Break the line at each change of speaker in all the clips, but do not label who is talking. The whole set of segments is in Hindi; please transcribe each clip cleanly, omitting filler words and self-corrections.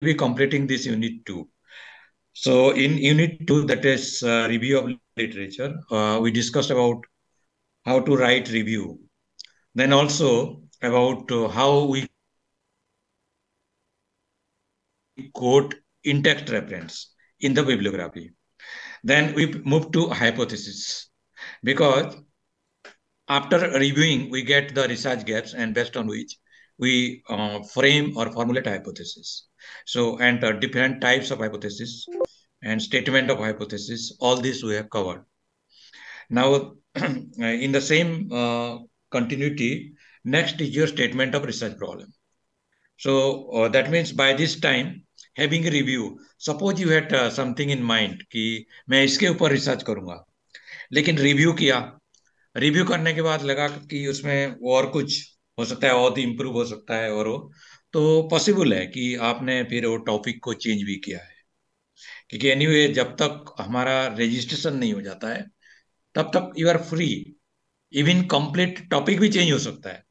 be completing this unit 2. So in unit 2, that is review of literature, we discussed about how to write review. Then also about how we quote in-text reference in the bibliography. Then we move to hypothesis, because after reviewing, we get the research gaps, and based on which we frame or formulate hypothesis. So, and different types of hypothesis and statement of hypothesis, all this we have covered. Now, in the same continuity, next is your statement of research problem. So that means by this time, having a review, suppose you had something in mind कि मैं इसके ऊपर रिसर्च करूंगा, लेकिन रिव्यू किया, रिव्यू करने के बाद लगा कि उसमें और कुछ हो सकता है, और इम्प्रूव हो सकता है, और वो तो पॉसिबल है कि आपने फिर वो टॉपिक को चेंज भी किया है, क्योंकि एनीवे जब तक हमारा रजिस्ट्रेशन नहीं हो जाता है तब तक you are free, even complete topic भी चेंज हो सकता है.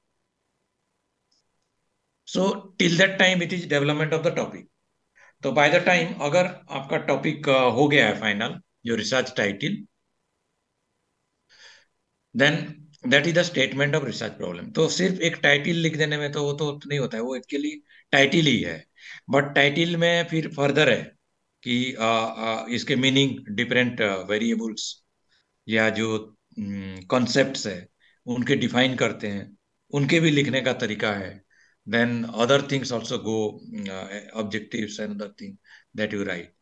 So till that time it is development of the topic. तो बाय द टाइम अगर आपका टॉपिक हो गया है फाइनल, जो research title, then that is the statement of research problem. तो सिर्फ एक टाइटल लिख देने में तो वो तो नहीं होता है, वो एक्चुअली टाइटल ही है, बट टाइटल में फिर फर्दर है कि इसके मीनिंग, डिफरेंट वेरिएबल्स या जो कॉन्सेप्ट्स है उनके डिफाइन करते हैं, उनके भी लिखने का तरीका है. Then other things also go, objectives and other thing that you write.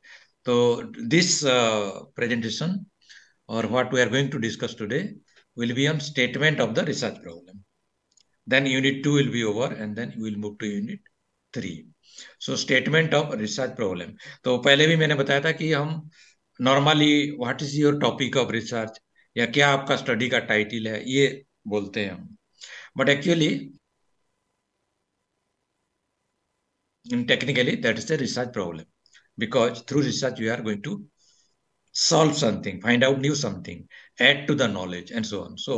तो this presentation, or what we are going to discuss today, will be on statement of the research problem. Then unit 2 will be over, and then we will move to unit 3. So statement of research problem. तो पहले भी मैंने बताया था कि हम normally what is your topic of research, या क्या आपका स्टडी का टाइटल है, ये बोलते हैं हम. But actually technically that is a research problem, because through research you are going to solve something, find out new something, add to the knowledge, and so on. So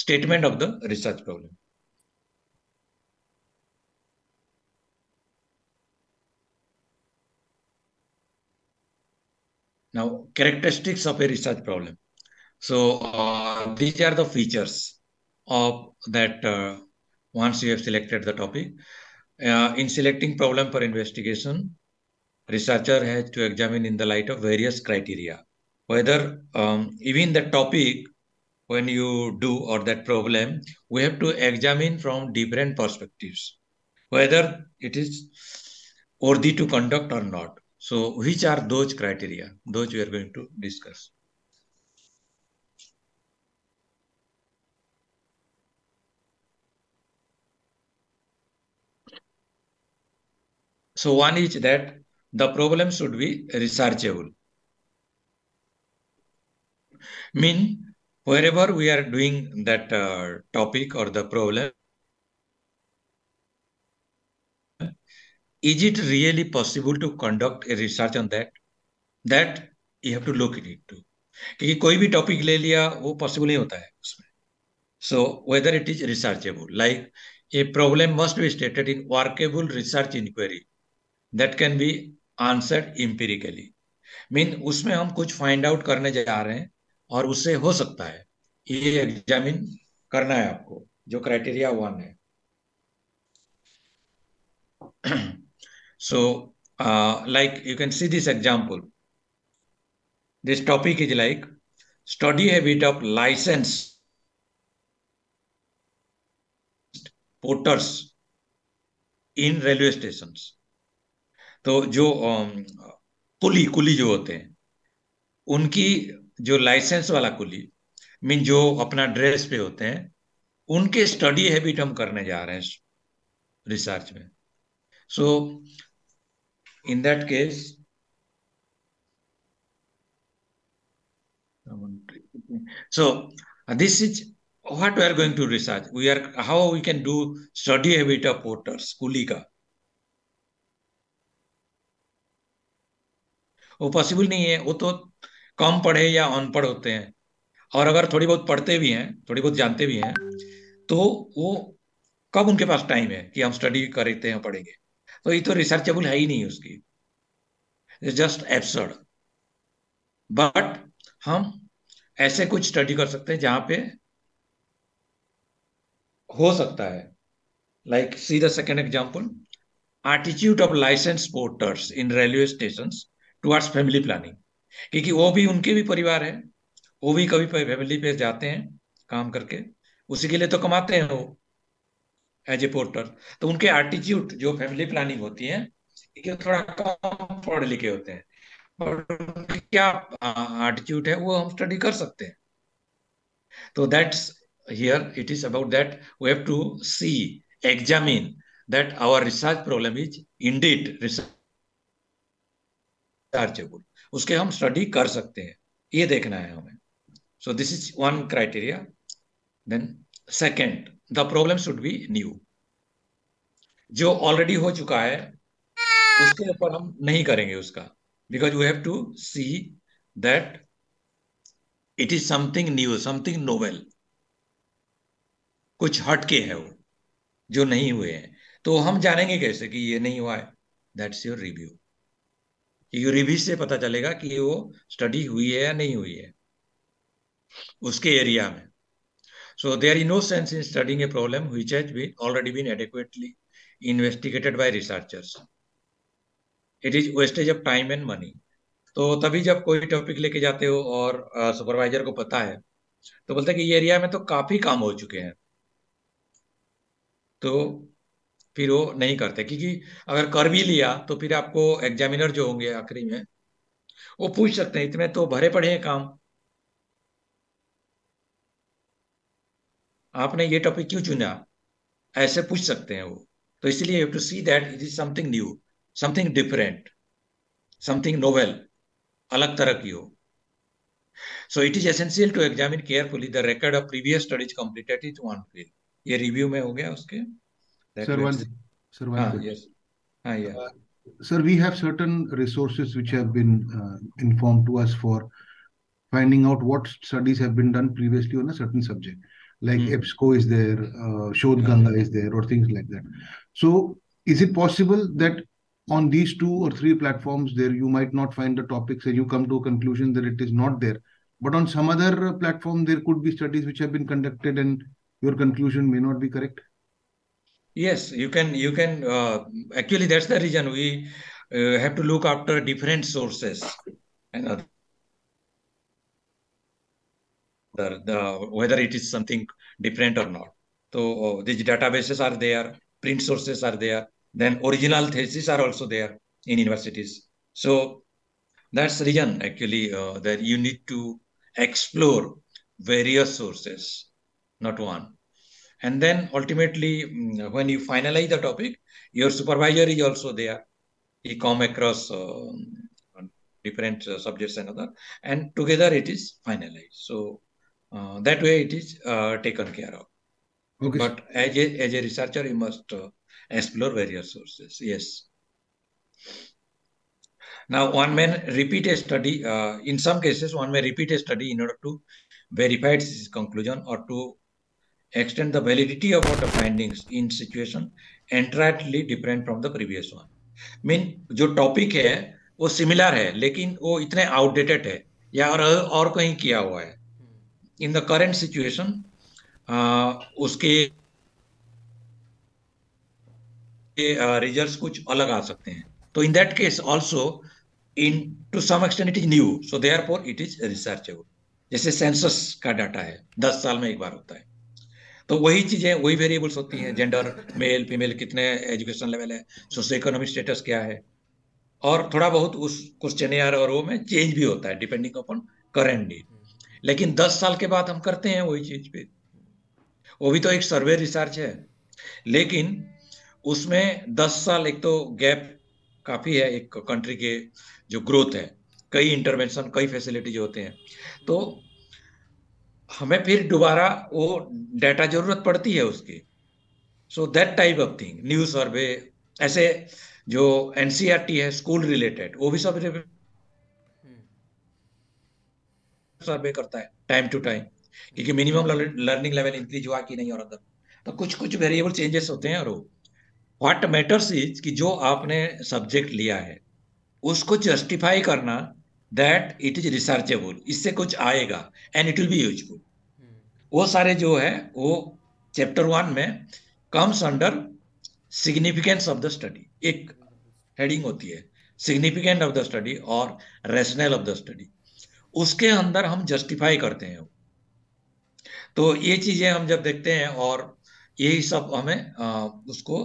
statement of the research problem. Now, characteristics of a research problem. So these are the features of that once you have selected the topic. In selecting problem for investigation, researcher has to examine in the light of various criteria, whether even the topic when you do, or that problem, we have to examine from different perspectives, whether it is worthy to conduct or not. So which are those criteria? Those we are going to discuss. So one is that the problem should be researchable. Mean wherever we are doing that topic or the problem, is it really possible to conduct a research on that? That you have to look at it too. क्योंकि कोई भी टॉपिक ले लिया वो पॉसिबल नहीं होता है उसमें. So whether it is researchable, like a problem must be stated in workable research inquiry that can be answered empirically. Mean उसमें हम कुछ फाइंड आउट करने जा रहे हैं और उससे हो सकता है, ये एग्जामिन करना है आपको, जो क्राइटेरिया 1 है. So like you can see this example. This topic is like study habit of licensed porters in railway stations. तो जो कुली कुली जो होते हैं, उनकी जो लाइसेंस वाला कुली, मीन जो अपना ड्रेस पे होते हैं, उनके स्टडी हैबिट हम करने जा रहे हैं रिसर्च में. So in that case, so this is what we are going to research. We are how we can do study habit of porters, कुली का. वो पॉसिबल नहीं है, वो तो कम पढ़े या अनपढ़ होते हैं, और अगर थोड़ी बहुत पढ़ते भी हैं, थोड़ी बहुत जानते भी हैं, तो वो कब उनके पास टाइम है कि हम स्टडी करते हैं, पढ़ेंगे. तो ये तो रिसर्चेबल है ही नहीं उसकी, जस्ट एब्सर्ड। बट हम ऐसे कुछ स्टडी कर सकते हैं जहां पे हो सकता है, like see the second example, attitude of licence porters in railway station towards family planning. क्योंकि वो भी, उनके भी परिवार है, वो भी कभी फैमिली पे जाते हैं काम करके, उसी के लिए तो कमाते हैं वो एज ए पोर्टर। तो उनके एटीट्यूड जो फैमिली प्लानिंग होती है, कि थोड़ा कम पढ़े लिखे होते हैं, और उनकी क्या एटीट्यूड है वो हम स्टडी कर सकते हैं। तो that's here it is about that we have to see, examine that our research problem is indeed researchable, उसके हम स्टडी कर सकते हैं, ये देखना है हमें। So this is one criteria. Then second, the problem should be new. जो ऑलरेडी हो चुका है उसके ऊपर हम नहीं करेंगे उसका, because we have to see that it is something new, something novel, कुछ हटके है वो, जो नहीं हुए हैं। तो हम जानेंगे कैसे कि ये नहीं हुआ है? That's your review. ये रिव्यू से पता चलेगा कि वो स्टडी हुई है या नहीं हुई है उसके एरिया में। So there is no sense in studying a problem which has been already been adequately investigated by researchers. It is wastage of time and money. तो तभी जब कोई टॉपिक लेके जाते हो और सुपरवाइजर को पता है, तो बोलते हैं कि ये एरिया में तो काफी काम हो चुके हैं, तो फिर वो नहीं करते। क्योंकि अगर कर भी लिया तो फिर आपको एग्जामिनर जो होंगे आखिरी में, वो पूछ सकते हैं इतने तो भरे पड़े हैं काम, आपने ये टॉपिक क्यों चुना, ऐसे पूछ सकते हैं वो। तो इसलिए you have to see that it is something new, something different, something novel, अलग तरह की हो। So it is essential to examine carefully the record of previous studies completed in one field। ये रिव्यू में हो गया उसके, that
Sir,
we have
one,
seen.
sir, one
हाँ,
question.
यस, हाँ, या
Uh, Sir, we have certain resources which have been informed to us for finding out what studies have been done previously on a certain subject. Like EBSCO is there, Shodh
हाँ,
Ganga is there, or things like that. So, is it possible that on these 2 or 3 platforms, there you might not find the topics and you come to a conclusion that it is not there, but on some other platform there could be studies which have been conducted and your conclusion may not be correct?
yes, you can actually that's the reason we have to look after different sources and the whether it is something different or not. So these databases are there, print sources are there, then original theses are also there in universities. So that's the reason actually that you need to explore various sources, not one. And then ultimately, when you finalize the topic, your supervisor is also there. He come across different subjects and other, and together it is finalized. So that way it is taken care of.
Okay, sir.
But as a researcher, you must explore various sources. Yes. Now, one may repeat a study. In some cases, one may repeat a study in order to verify its conclusion or to extend the validity of the findings in situation entirely different from the previous one. Mean जो टॉपिक है वो सिमिलर है, लेकिन वो इतने आउटडेटेड है या और कहीं किया हुआ है इन द करेंट सिचुएशन, उसके रिजल्ट्स कुछ अलग आ सकते हैं। तो in that case also, in to some extent it is new, so therefore it is researchable. जैसे सेंसस का डाटा है, 10 साल में एक बार होता है, तो वही चीजें, वही वेरिएबल्स होती हैं, जेंडर, मेल फीमेल, कितने एजुकेशन लेवल है, सोशो इकोनॉमिक स्टेटस क्या है, और थोड़ा बहुत उस क्वेश्चन और वो में चेंज भी होता है डिपेंडिंग अपॉन करेंट नीड। लेकिन 10 साल के बाद हम करते हैं वही चीज पे, वो भी तो एक सर्वे रिसर्च है, लेकिन उसमें 10 साल एक तो गैप काफी है एक कंट्री के जो ग्रोथ है, कई इंटरवेंशन, कई फैसिलिटी जो होते हैं, तो हमें फिर दोबारा वो डाटा जरूरत पड़ती है उसकी। So that type of thing, new survey, ऐसे जो एनसीईआरटी है स्कूल रिलेटेड, वो भी सब सर्वे करता है टाइम टू टाइम, क्योंकि मिनिमम लर्निंग लेवल इंक्रीज हुआ कि नहीं और अंदर, तो कुछ कुछ वेरिएबल चेंजेस होते हैं और वो व्हाट मैटर्स इज कि जो आपने सब्जेक्ट लिया है उसको जस्टिफाई करना दैट इट इज रिसर्चेबल, इससे कुछ आएगा and it will be useful. वो सारे जो है वो चैप्टर 1 में comes under significance of the study, एक हेडिंग होती है सिग्निफिकेंट ऑफ द स्टडी और रैशनल ऑफ द स्टडी, उसके अंदर हम जस्टिफाई करते हैं। तो ये चीजें हम जब देखते हैं और यही सब हमें उसको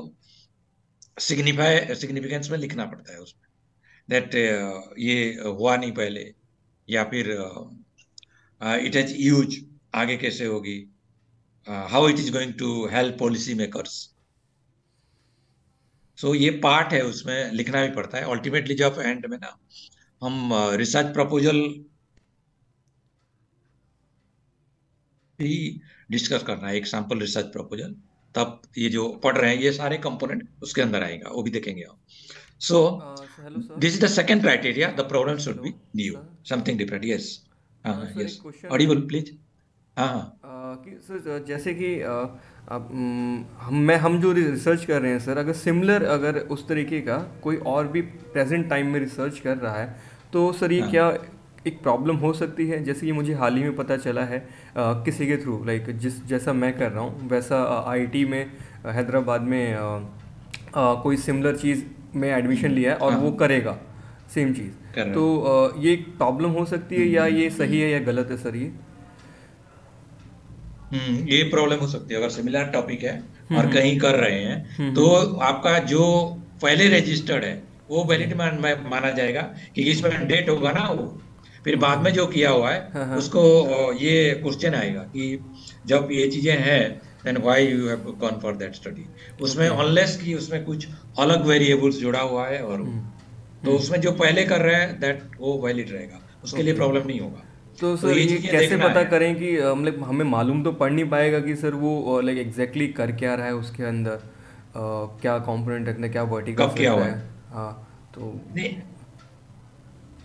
सिग्निफिकेंस में लिखना पड़ता है उसमें, दैट ये हुआ नहीं पहले, या फिर इट हैज यूज, आगे कैसे होगी, how it is going to help policy makers. सो ये पार्ट है, उसमें लिखना भी पड़ता है अल्टीमेटली। जब एंड में ना हम रिसर्च प्रपोजल भी डिस्कस करना है, एक सैंपल रिसर्च प्रपोजल, तब ये जो पढ़ रहे हैं ये सारे कंपोनेंट उसके अंदर आएगा, वो भी देखेंगे हम। So
hello sir.
This is the second criteria, the problem should B
hello
new,
sir.
Something different. Yes, हाँ
सर
यस,
एक क्वेश्चन है
ऑडिबल प्लीज। हाँ हाँ
कि सर जैसे कि हम जो रिसर्च कर रहे हैं सर, अगर सिमिलर अगर उस तरीके का कोई और भी प्रेजेंट टाइम में रिसर्च कर रहा है तो सर ये
हाँ
क्या एक प्रॉब्लम हो सकती है? जैसे कि मुझे हाल ही में पता चला है किसी के थ्रू, लाइक जैसा मैं कर रहा हूँ वैसा आईआईटी में हैदराबाद में कोई सिमिलर चीज़ में एडमिशन लिया है और
हाँ
वो करेगा सेम चीज़,
कर रहे
तो
हैं।
ये एक प्रॉब्लम हो सकती है या ये सही है या गलत है सर ये?
ये प्रॉब्लम हो सकती है अगर सिमिलर टॉपिक है और
हम्म
कहीं कर रहे हैं, तो
हम्म।
आपका जो पहले रजिस्टर्ड है वो
जी।
वैलिड माना जाएगा, क्योंकि इसमें डेट होगा ना वो। फिर
ओके।
बाद में जो किया हुआ है
हाँ हाँ।
उसको ये क्वेश्चन आएगा कि जब ये चीजें हैं then why you have gone for that study, उसमें
ओके।
अनलेस कि उसमें कुछ अलग वेरिएबल्स जुड़ा हुआ है, और
हम्म
तो
हम्म।
उसमें जो पहले कर रहे हैं दैट वो वैलिड रहेगा, उसके लिए
ओके।
प्रॉब्लम नहीं होगा।
तो
तो
सर
ये
ये
चीजें
कैसे
देखना
पता
है।
करें कि मतलब हमें मालूम तो पड़ नहीं पाएगा कि सर वो लाइक एग्जैक्टली कर क्या रहा है उसके अंदर, क्या कंपोनेंट रखना है, क्या वर्टिकल्स
कब किया
रख रहा
हुआ
है?
है?
हाँ। तो
नहीं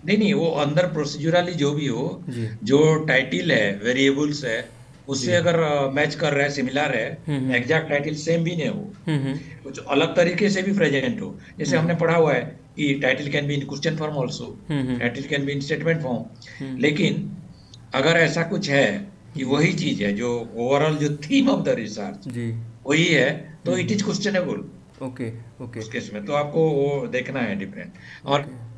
नहीं नहीं, वो अंदर प्रोसीजरली जो भी हो,
जी
जो टाइटल है वेरिएबल्स है,
जी।
उससे अगर मैच कर रहा है, सिमिलर है,
हम्म।
एग्जैक्ट टाइटल सेम भी नहीं हो,
हम्म
कुछ अलग तरीके से भी प्रेजेंट हो। जैसे
हम्म
हमने पढ़ा हुआ है कि title can be in question form also,
hmm.
Title can be in statement form.
Hmm.
लेकिन अगर ऐसा कुछ है कि
जी
वही चीज है जो ओवरऑल जो थीम ऑफ द रिसर्च
जी।
वही है, तो it is
hmm.
Questionable
okay okay
उस केस में, तो आपको वो देखना है डिफरेंट। और
ओके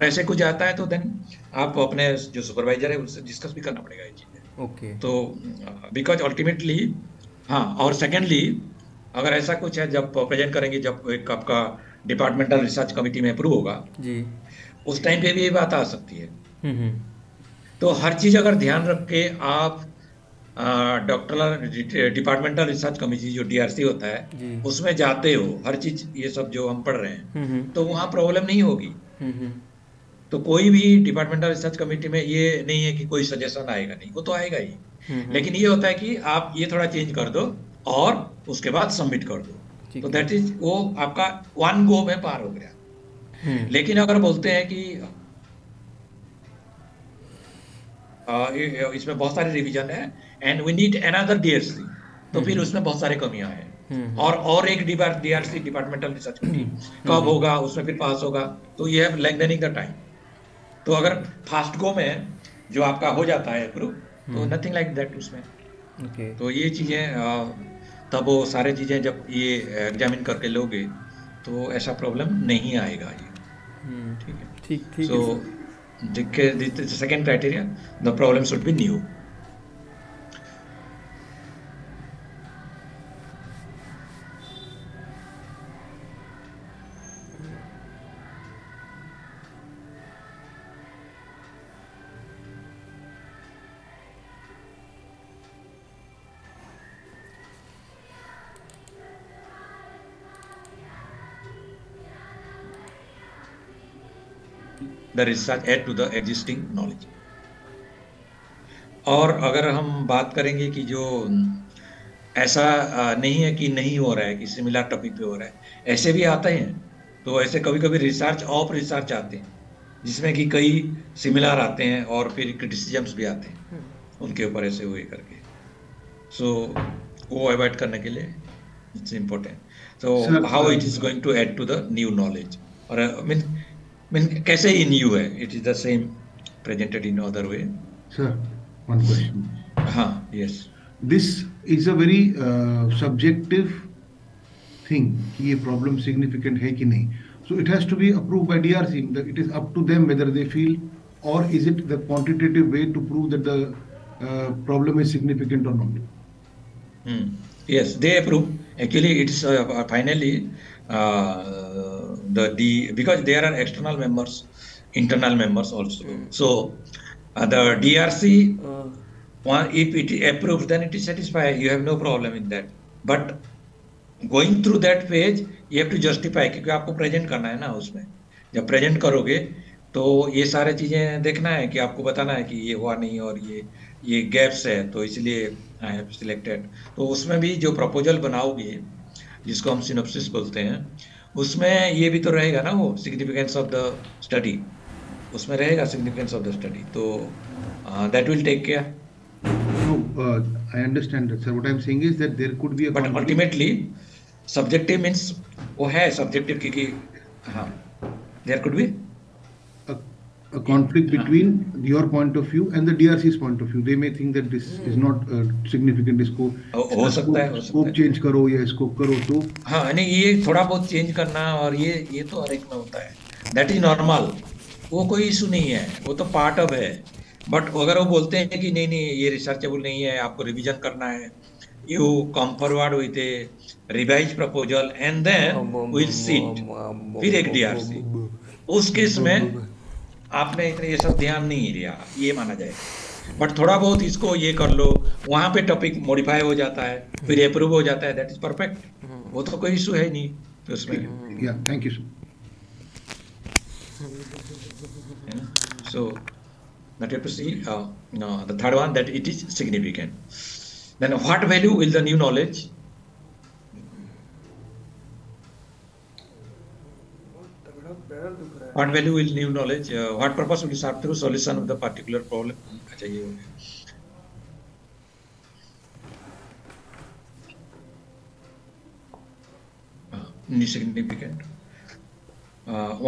ऐसे कुछ आता है तो देन आप अपने जो सुपरवाइजर है उससे डिस्कस भी करना पड़ेगा ये चीजें।
ओके।
तो बिकॉज अल्टीमेटली, हाँ, और सेकेंडली अगर ऐसा कुछ है जब प्रेजेंट करेंगे, जब एक आपका डिपार्टमेंटल रिसर्च कमिटी में अप्रूव होगा,
जी।
उस टाइम पे भी ये बात आ सकती है।
हम्म।
तो हर चीज अगर ध्यान रख के आप डॉक्टर डिपार्टमेंटल रिसर्च कमिटी जो डीआरसी होता है
जी।
उसमें जाते हो, हर चीज ये सब जो हम पढ़ रहे हैं,
हम्म
तो वहाँ प्रॉब्लम नहीं होगी।
हम्म।
तो कोई भी डिपार्टमेंटल रिसर्च कमेटी में ये नहीं है कि कोई सजेशन आएगा नहीं, वो तो आएगा ही।
हम्म।
लेकिन ये होता है कि आप ये थोड़ा चेंज कर दो और उसके बाद सबमिट कर दो, तो
ठीक है।
दैट इज वो आपका वन गो में पार हो गया।
हम्म
लेकिन अगर बोलते हैं कि इसमें बहुत सारे रिवीजन है and we need another DRC, तो फिर उसमें बहुत सारे कमियां हैं।
हम्म
और एक डीआरसी डिपार्टमेंटल रिसर्च कमेटी कब
हम्म।
होगा, उसमें फिर पास होगा, तो ये है लेंथनिंग द टाइम। तो अगर फास्ट गो में जो आपका हो जाता है अप्रूव, तो
हम्म।
नथिंग लाइक दैट उसमें।
ओके।
तो ये चीजें तब वो सारे चीजें जब ये एग्जामिन करके लोगे तो ऐसा प्रॉब्लम नहीं आएगा ये। ठीक है।
ठीक ठीक
सो
है sir.
Second criteria, the problem should be new. The research add to the existing knowledge. और अगर हम बात करेंगे कि जो ऐसा नहीं है कि नहीं हो रहा है, कि सिमिलर टॉपिक पे हो रहा है, ऐसे भी आते हैं। तो ऐसे कभी कभी रिसर्च ऑफ रिसर्च आते हैं जिसमें कि कई सिमिलर आते हैं और फिर क्रिटिसिजम्स भी आते हैं उनके ऊपर ऐसे हुए करके। सो वो अवॉइड करने के लिए It's important. So
Sir,
how it is going to add to the new knowledge, or I mean, कैसे ये new है? It is the same presented in other way.
sir, one question.
हाँ, yes.
This is a very subjective thing कि ये problem significant है कि नहीं. So it has to be approved by DRC. It is up to them whether they feel, or is it the quantitative way to prove that the problem is significant or not.
Yes, they approve. Actually, it is finally because there are external members, internal members also. So the DRC, if it approves, then it is satisfied. You have no problem in that. But going through that phase, you have to justify, क्योंकि आपको प्रेजेंट करना है ना उसमें. जब प्रेजेंट करोगे तो ये सारे चीजें देखना है कि आपको बताना है कि ये हुआ नहीं और ये गैप्स है, तो इसलिए आई हैव सिलेक्टेड. तो उसमें भी जो प्रपोजल बनाओगे, जिसको हम सिनॉप्सिस बोलते हैं, उसमें ये भी तो रहेगा ना, वो सिग्निफिकेंस ऑफ द स्टडी, उसमें रहेगा सिग्निफिकेंस ऑफ द स्टडी. तो that will take care.
No, I understand that, sir. What I'm saying is that there could be a
but
conflict.
Ultimately subjective means वो है सब्जेक्टिव, क्योंकि हाँ, there could be
A conflict between your point of view and the DRC's point of view. They may think that this is not significant. इसको
हो सकता है,
scope change करो या scope करो तो.
हाँ, यानी ये थोड़ा बहुत चेंज करना, और ये तो हर एक में होता है. दैट इज नॉर्मल, वो कोई इशू नहीं है, वो तो पार्ट ऑफ है. बट अगर वो बोलते हैं कि नहीं ये रिसर्चेबल नहीं है, आपको रिवीजन करना है, you come forward with a revise proposal and then will sit, फिर एक DRC. उस केस में आपने इतने ये सब ध्यान नहीं दिया, ये माना जाएगा. बट थोड़ा बहुत इसको ये कर लो, वहां पे टॉपिक मॉडिफाई हो जाता है, फिर अप्रूव हो जाता है, दैट इज परफेक्ट. वो तो कोई इशू है नहीं तो उसमें.
Yeah, thank you, sir.
So that you have to see the third one, that it is significant. Then what value will the new knowledge? What value will new knowledge? What purpose will serve through solution of the particular problem? अच्छा, ये हो गया. Significant.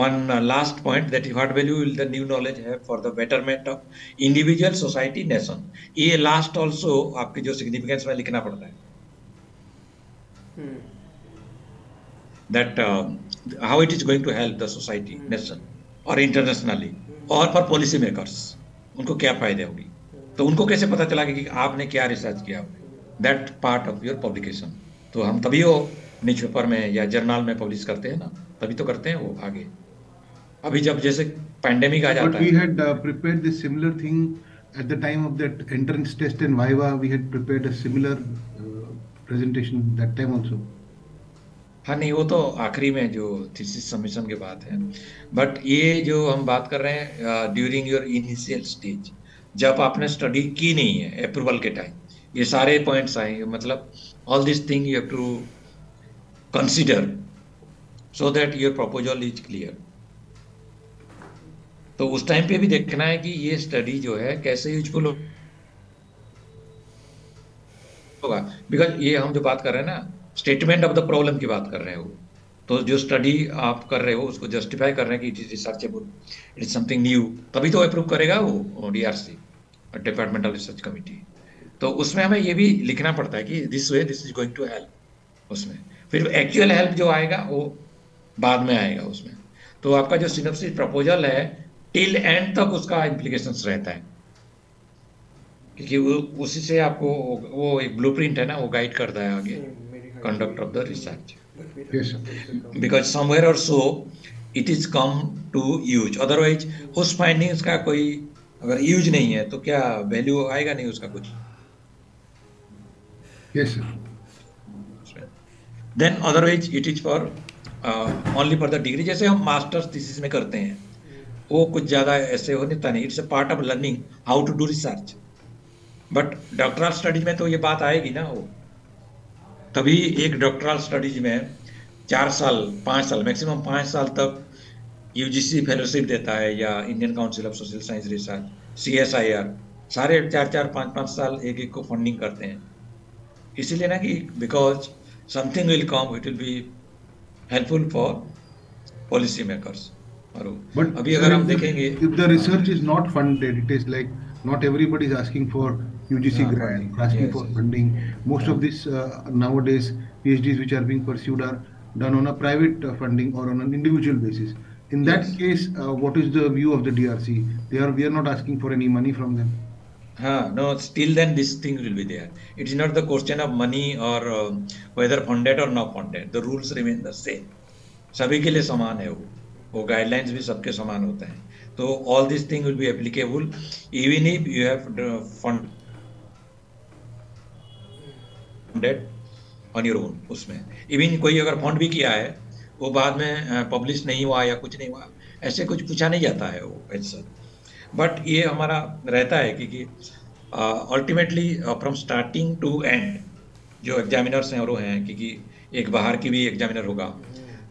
One last point, that what value will the new knowledge have for the betterment of individual, society, nation? ये last also आपके जो significance में लिखना पड़ता है. That how it is going to help the society, nation, or internationally, or for policy makers, उनको क्या फायदे होगी. तो उनको कैसे पता चला कि आपने क्या रिसर्च किया, that part of your publication. तो हम तभी वो न्यूज़पेपर में या जर्नल में पब्लिश करते हैं ना, तभी तो करते हैं वो आगे. अभी जब जैसे पैंडेमिक आ जाता
But
है.
we had prepared this similar thing at the time of that entrance test and Viva. We had prepared a similar presentation that time also.
हाँ, नहीं, वो तो आखिरी में जो थीसिस सबमिशन के बाद है. बट ये जो हम बात कर रहे हैं ड्यूरिंग योर इनिशियल स्टेज, जब आपने स्टडी की नहीं है, अप्रूवल के टाइम, ये सारे पॉइंट्स आएंगे. मतलब all this thing you have to consider so that your proposal is clear. तो उस टाइम पे भी देखना है कि ये स्टडी जो है कैसे यूजफुल होगा. बिकॉज ये हम जो बात कर रहे हैं ना, स्टेटमेंट ऑफ द प्रॉब्लम की बात कर रहे हो, तो जो स्टडी आप कर रहे हो उसको जस्टिफाई कर रहे हैं कि it is researchable, it is something new, तभी तो अप्रूव करेगा वो DRC, डिपार्टमेंटल रिसर्च कमिटी. तो उसमें हमें ये भी लिखना पड़ता है कि this way this is going to help उसमें. फिर एक्चुअल हेल्प जो आएगा वो बाद में आएगा उसमें. तो आपका जो सिनॉप्सिस प्रपोजल है, टिल एंड तक उसका इम्प्लीकेशंस रहता है, क्योंकि उसी से आपको वो एक ब्लूप्रिंट है ना, वो गाइड करता है आगे conduct of the research.
Yes, sir.
Because somewhere or so it is come to use. Otherwise उस findings का कोई अगर यूज नहीं है तो क्या वैल्यू आएगा नहीं उसका कुछ.
Yes, sir.
Then otherwise it is for only for the degree. जैसे हम मास्टर्स थीसिस में करते हैं, वो कुछ ज़्यादा ऐसे होता नहीं. It's a part of learning how to do research. But doctoral studies में तो ये बात आएगी ना, वो तभी एक डॉक्टरल स्टडीज में 4 साल 5 साल मैक्सिमम 5 साल तक UGC फेलोशिप देता है, या Indian council of social science research, CSIR, सारे 4-4 5-5 साल एक को फंडिंग करते हैं. इसीलिए ना कि because something will come, it will be helpful for policy makers. और
But
अभी
sir,
अगर हम देखेंगे,
if the research is not funded, it is like not everybody is asking for UGC grant,
funding,
asking
yes,
for
yes,
funding. Most of this nowadays PhDs which are being pursued are done on a private funding or on an individual basis. In that
yes.
case, what is the view of the DRC? We are not asking for any money from them.
No, still then this thing will be there. It is not the question of money or whether funded or not funded. The rules remain the same. सभी के लिए समान है वो गाइडलाइंस भी सबके समान होते हैं. तो all this thing will be applicable even if you have funded on your own. उसमें इवन कोई अगर फंड भी किया है वो बाद में पब्लिश नहीं हुआ या कुछ नहीं हुआ, ऐसे कुछ पूछा नहीं जाता है वो ऐसा. बट ये हमारा रहता है कि ultimately from starting to end जो एग्जामिनर्स हैं और वो हैं कि एक बाहर की भी एग्जामिनर होगा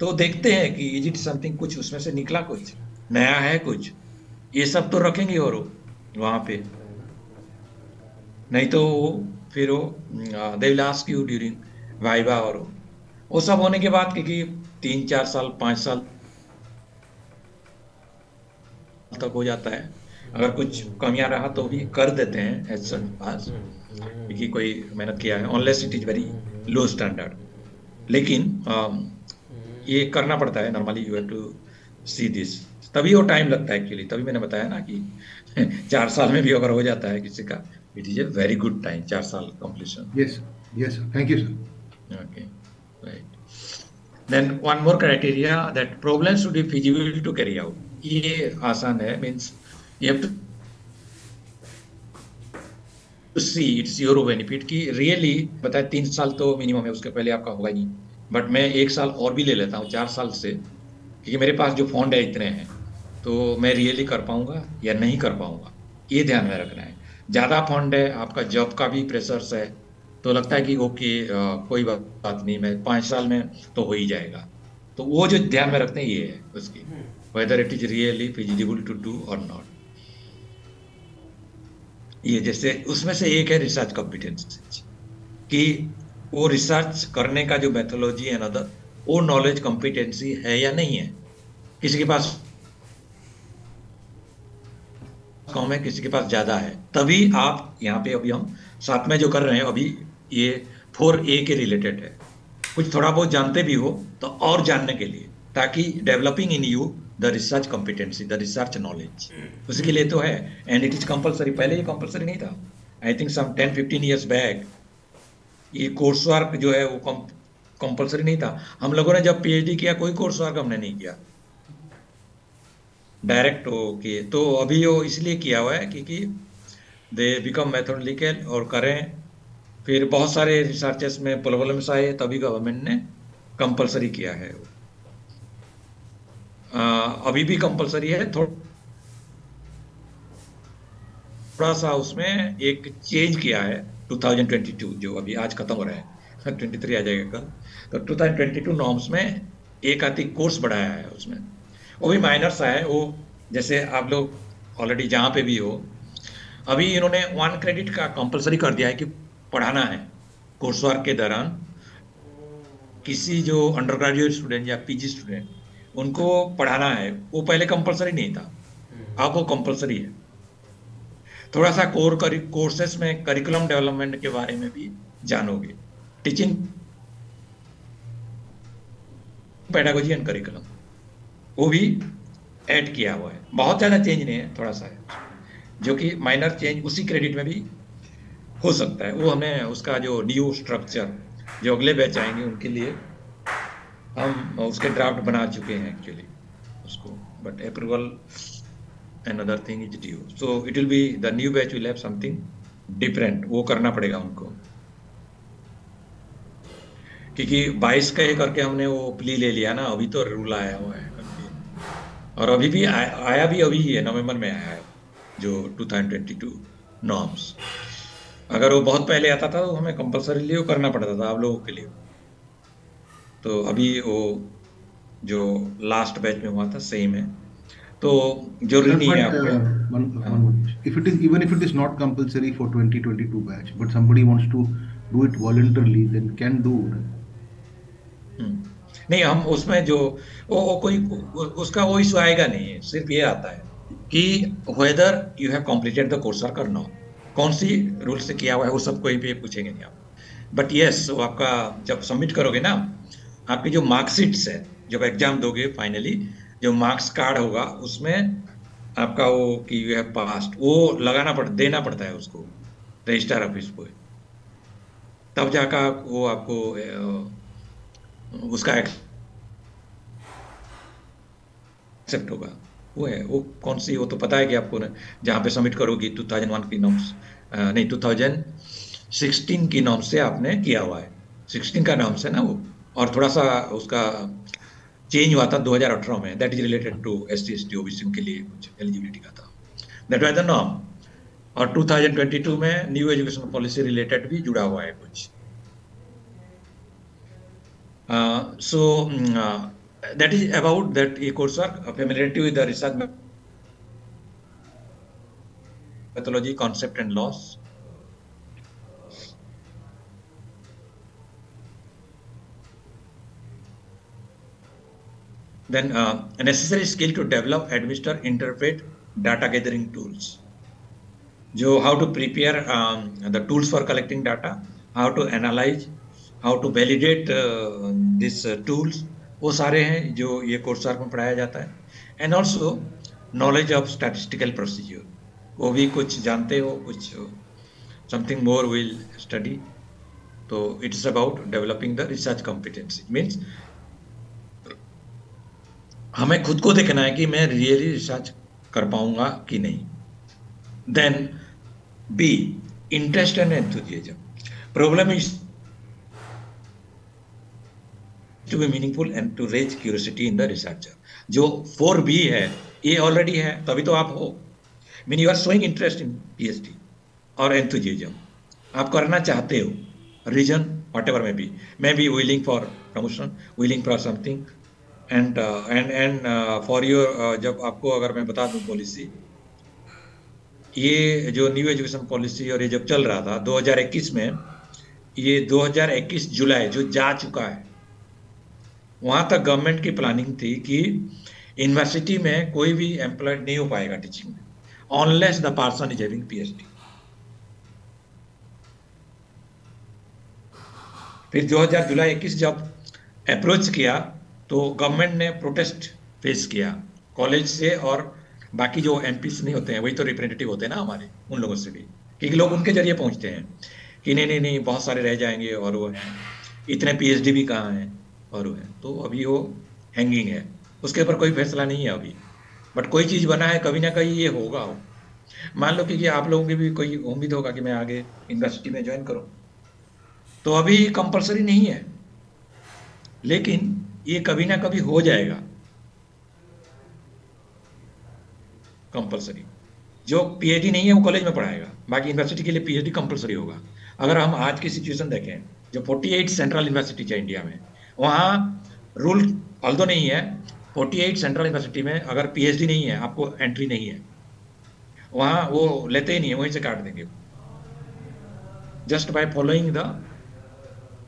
तो देखते हैं कि इज इट समथिंग, कुछ उसमें से निकला, कुछ नया है, कुछ ये सब तो रखेंगे और वहाँ पे. नहीं तो फिर वो they will ask you during viva और वो सब होने के बाद क्योंकि 3-4 साल 5 साल तक हो जाता है. अगर कुछ कमियां रहा तो भी कर देते हैं एज सच पास कि कोई मेहनत किया है, unless it is very low standard. लेकिन ये करना पड़ता है normally. You have to see this, तभी वो टाइम लगता है एक्चुअली. तभी मैंने बताया ना कि 4 साल में भी अगर हो जाता है किसी का, it is a very good time, 4 साल completion.
Yes, yes, sir. Thank you, sir.
Okay, right. Then one more criteria that problems should be feasible to carry out. ये आसान है, means you have to see it's your benefit कि really बताए 3 साल तो मिनिमम है, उसके पहले आपका होगा ही नहीं. बट मैं 1 साल और भी ले लेता हूँ 4 साल से, क्योंकि मेरे पास जो फंड है इतने हैं तो मैं रियली कर पाऊंगा या नहीं कर पाऊंगा, ये ध्यान में रखना है. ज़्यादा फंड है, आपका जॉब का भी प्रेशर्स है, तो लगता है कि ओके कोई बात नहीं, मैं 5 साल में तो हो ही जाएगा. तो वो जो ध्यान में रखते हैं ये है उसकी, whether it is really feasible to do और नॉट. ये जैसे उसमें से एक है रिसर्च कॉम्पिटेंसी, कि वो रिसर्च करने का जो मेथोलॉजी है अनदर, वो नॉलेज कॉम्पिटेंसी है या नहीं है. किसी के पास कम है, किसी के पास ज्यादा है, तभी आप यहाँ पे अभी हम साथ में जो कर रहे हैं अभी ये 4A के रिलेटेड है. कुछ थोड़ा बहुत जानते भी हो तो और जानने के लिए, ताकि developing in you the research competency, the research knowledge, उसके लिए तो है. And it is compulsory. पहले ये कंपलसरी नहीं था. I think some 10-15 years back ये कोर्स वर्क जो है वो कंपलसरी नहीं था. हम लोगों ने जब PhD किया कोई कोर्स वर्क हमने नहीं किया, डायरेक्ट हो किए. तो अभी वो इसलिए किया हुआ है क्योंकि दे बिकम मेथोडोलॉजिकल और करें. फिर बहुत सारे रिसर्चेस में प्रॉब्लम्स आए, तभी गवर्नमेंट ने कंपलसरी किया है. अभी भी कंपलसरी है. थोड़ा सा उसमें एक चेंज किया है 2022, जो अभी आज खत्म हो रहा है, 23 आ जाएगा कल. तो 2022 नॉर्म्स में एक आती कोर्स बढ़ाया है, उसमें वो भी माइनर सा है. वो जैसे आप लोग ऑलरेडी जहाँ पे भी हो, अभी इन्होंने 1 क्रेडिट का कंपलसरी कर दिया है कि पढ़ाना है कोर्स वर्क के दौरान. किसी जो अंडर ग्रेजुएट स्टूडेंट या PG स्टूडेंट, उनको पढ़ाना है. वो पहले कंपलसरी नहीं था, अब वो कंपलसरी है. थोड़ा सा कोर्सेस में करिकुलम डेवलपमेंट के बारे में भी जानोगे. टीचिंग पेडागोजी एंड करिकुलम वो भी ऐड किया हुआ है. बहुत ज़्यादा चेंज नहीं है, थोड़ा सा है, जो कि माइनर चेंज उसी क्रेडिट में भी हो सकता है. वो हमने उसका जो न्यू स्ट्रक्चर जो अगले बैच आएंगे उनके लिए हम उसके ड्राफ्ट बना चुके हैं एक्चुअली उसको. But approval another thing is due, so it will be the new batch will have something different. वो करना पड़ेगा उनको, क्योंकि 22 का ये करके हमने वो प्ली ले लिया ना. अभी तो रूल आया हुआ है और अभी भी आया भी अभी है, नवंबर में आया है जो 2022 नॉर्म्स. अगर वो बहुत पहले आता था तो हमें कंपलसरी वो करना पड़ता था आप लोगों के लिए. तो अभी वो जो लास्ट बैच में हुआ था सेम है, तो जरूरी नहीं है आपको.
If it is, even if it is not compulsory for 2022 batch, but somebody wants to do it voluntarily, then can do.
नहीं, हम उसमें जो उसका वो इशू आएगा नहीं है, सिर्फ ये आता है कि whether you have completed the course work और नॉट, कौन सी रूल से किया हुआ है, वो सब कोई भी पूछेंगे नहीं आप। बट यस, वो आपका जब सबमिट करोगे ना, आपकी जो मार्कशीट्स है, जब एग्जाम दोगे फाइनली, जो मार्क्स कार्ड होगा उसमें आपका वो कि यू हैव पास्ड, वो देना पड़ता है उसको रजिस्ट्रार ऑफिस को, तब जाकर वो आपको उसका एक्सेप्ट होगा। वो है, वो कौन सी, वो तो पता है कि आपको ना, जहाँ पे सबमिट करोगी 2001 की नॉर्म्स, नहीं 2016 की नॉर्म से आपने किया हुआ है, 16 का नॉर्म्स है ना वो, और थोड़ा सा उसका चेंज हुआ था 2018 में, that is related to SC/ST OBC के लिए कुछ एलिजिबिलिटी का था, दैट वाज द नॉर्म। और 2022 में न्यू एजुकेशन पॉलिसी रिलेटेड भी जुड़ा हुआ है कुछ। So that is about that a coursework, familiarity with the research methodology, concept and laws. Then a necessary skill to develop, administer, interpret data gathering tools. जो how to prepare the tools for collecting data, how to analyze, how to validate this tools, वो सारे हैं जो ये कोर्स वर्क में पढ़ाया जाता है। And also knowledge of statistical procedure, वो भी कुछ जानते हो, कुछ समथिंग मोर विल स्टडी। तो it's about developing the research competency, means हमें खुद को देखना है कि मैं रियली रिसर्च कर पाऊंगा कि नहीं। Then B, interest and enthusiasm, problem is to be meaningful and to raise curiosity in the researcher. जो 4B है ये ऑलरेडी है, तभी तो आप हो, mean you are showing interest in PhD और एंथुसियाज्म, आप करना चाहते हो, reason whatever may be willing for promotion, willing for something, and for your, जब आपको अगर मैं बता दूं पॉलिसी, ये जो न्यू एजुकेशन पॉलिसी और ये जब चल रहा था 2021 में, ये 2021 जुलाई जो जा चुका है, वहां तक गवर्नमेंट की प्लानिंग थी कि यूनिवर्सिटी में कोई भी एम्प्लॉयड नहीं हो पाएगा टीचिंग में, unless the person is having PhD। फिर 2000 जुलाई 21 जब अप्रोच किया तो गवर्नमेंट ने प्रोटेस्ट फेस किया कॉलेज से, और बाकी जो MPs नहीं होते हैं, वही तो रिप्रेजेंटेटिव होते हैं ना हमारे, उन लोगों से भी, क्योंकि लोग उनके जरिए पहुंचते हैं कि नहीं बहुत सारे रह जाएंगे, और वो हैं इतने PhD भी कहाँ हैं, और वो है, तो अभी वो हैंगिंग है, उसके ऊपर कोई फैसला नहीं है अभी, बट कोई चीज़ बना है, कभी ना कहीं ये होगा हो। मान लो कि आप लोगों की भी कोई उम्मीद होगा कि मैं आगे यूनिवर्सिटी में ज्वाइन करूं, तो अभी कंपलसरी नहीं है, लेकिन ये कभी ना कभी हो जाएगा कंपलसरी। जो PhD नहीं है वो कॉलेज में पढ़ाएगा, बाकी यूनिवर्सिटी के लिए PhD कंपलसरी होगा। अगर हम आज की सिचुएशन देखें, जो 48 सेंट्रल यूनिवर्सिटी है इंडिया में, वहाँ रूल ऑल्दो नहीं है, 48 सेंट्रल यूनिवर्सिटी में अगर PhD नहीं है आपको एंट्री नहीं है, वहाँ वो लेते ही नहीं है, वहीं से काट देंगे, जस्ट बाय फॉलोइंग द,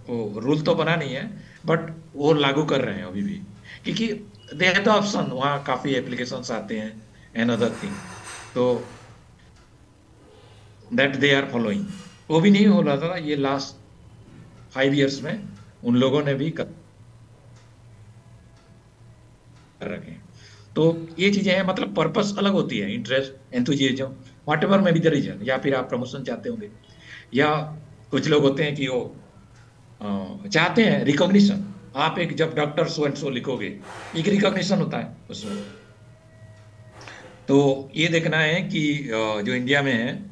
वो रूल तो बना नहीं है बट वो लागू कर रहे हैं अभी भी, क्योंकि दे हैव द ऑप्शन, वहाँ काफ़ी एप्लीकेशंस आते हैं एंड अदर थिंग, तो दैट दे आर फॉलोइंग। वो भी नहीं हो रहा था ये लास्ट 5 years में, उन लोगों ने भी कर रखे। तो ये चीजें हैं, मतलब पर्पस अलग होती है, इंटरेस्ट, एंथुसियाज्म, व्हाटएवर में बी द रीजन, या फिर आप प्रमोशन चाहते होंगे, या कुछ लोग होते हैं कि वो चाहते हैं रिकॉग्निशन। आप एक जब डॉक्टर सो एंड सो लिखोगे, एक रिकॉग्निशन होता है उसमें। तो ये देखना है कि जो इंडिया में है,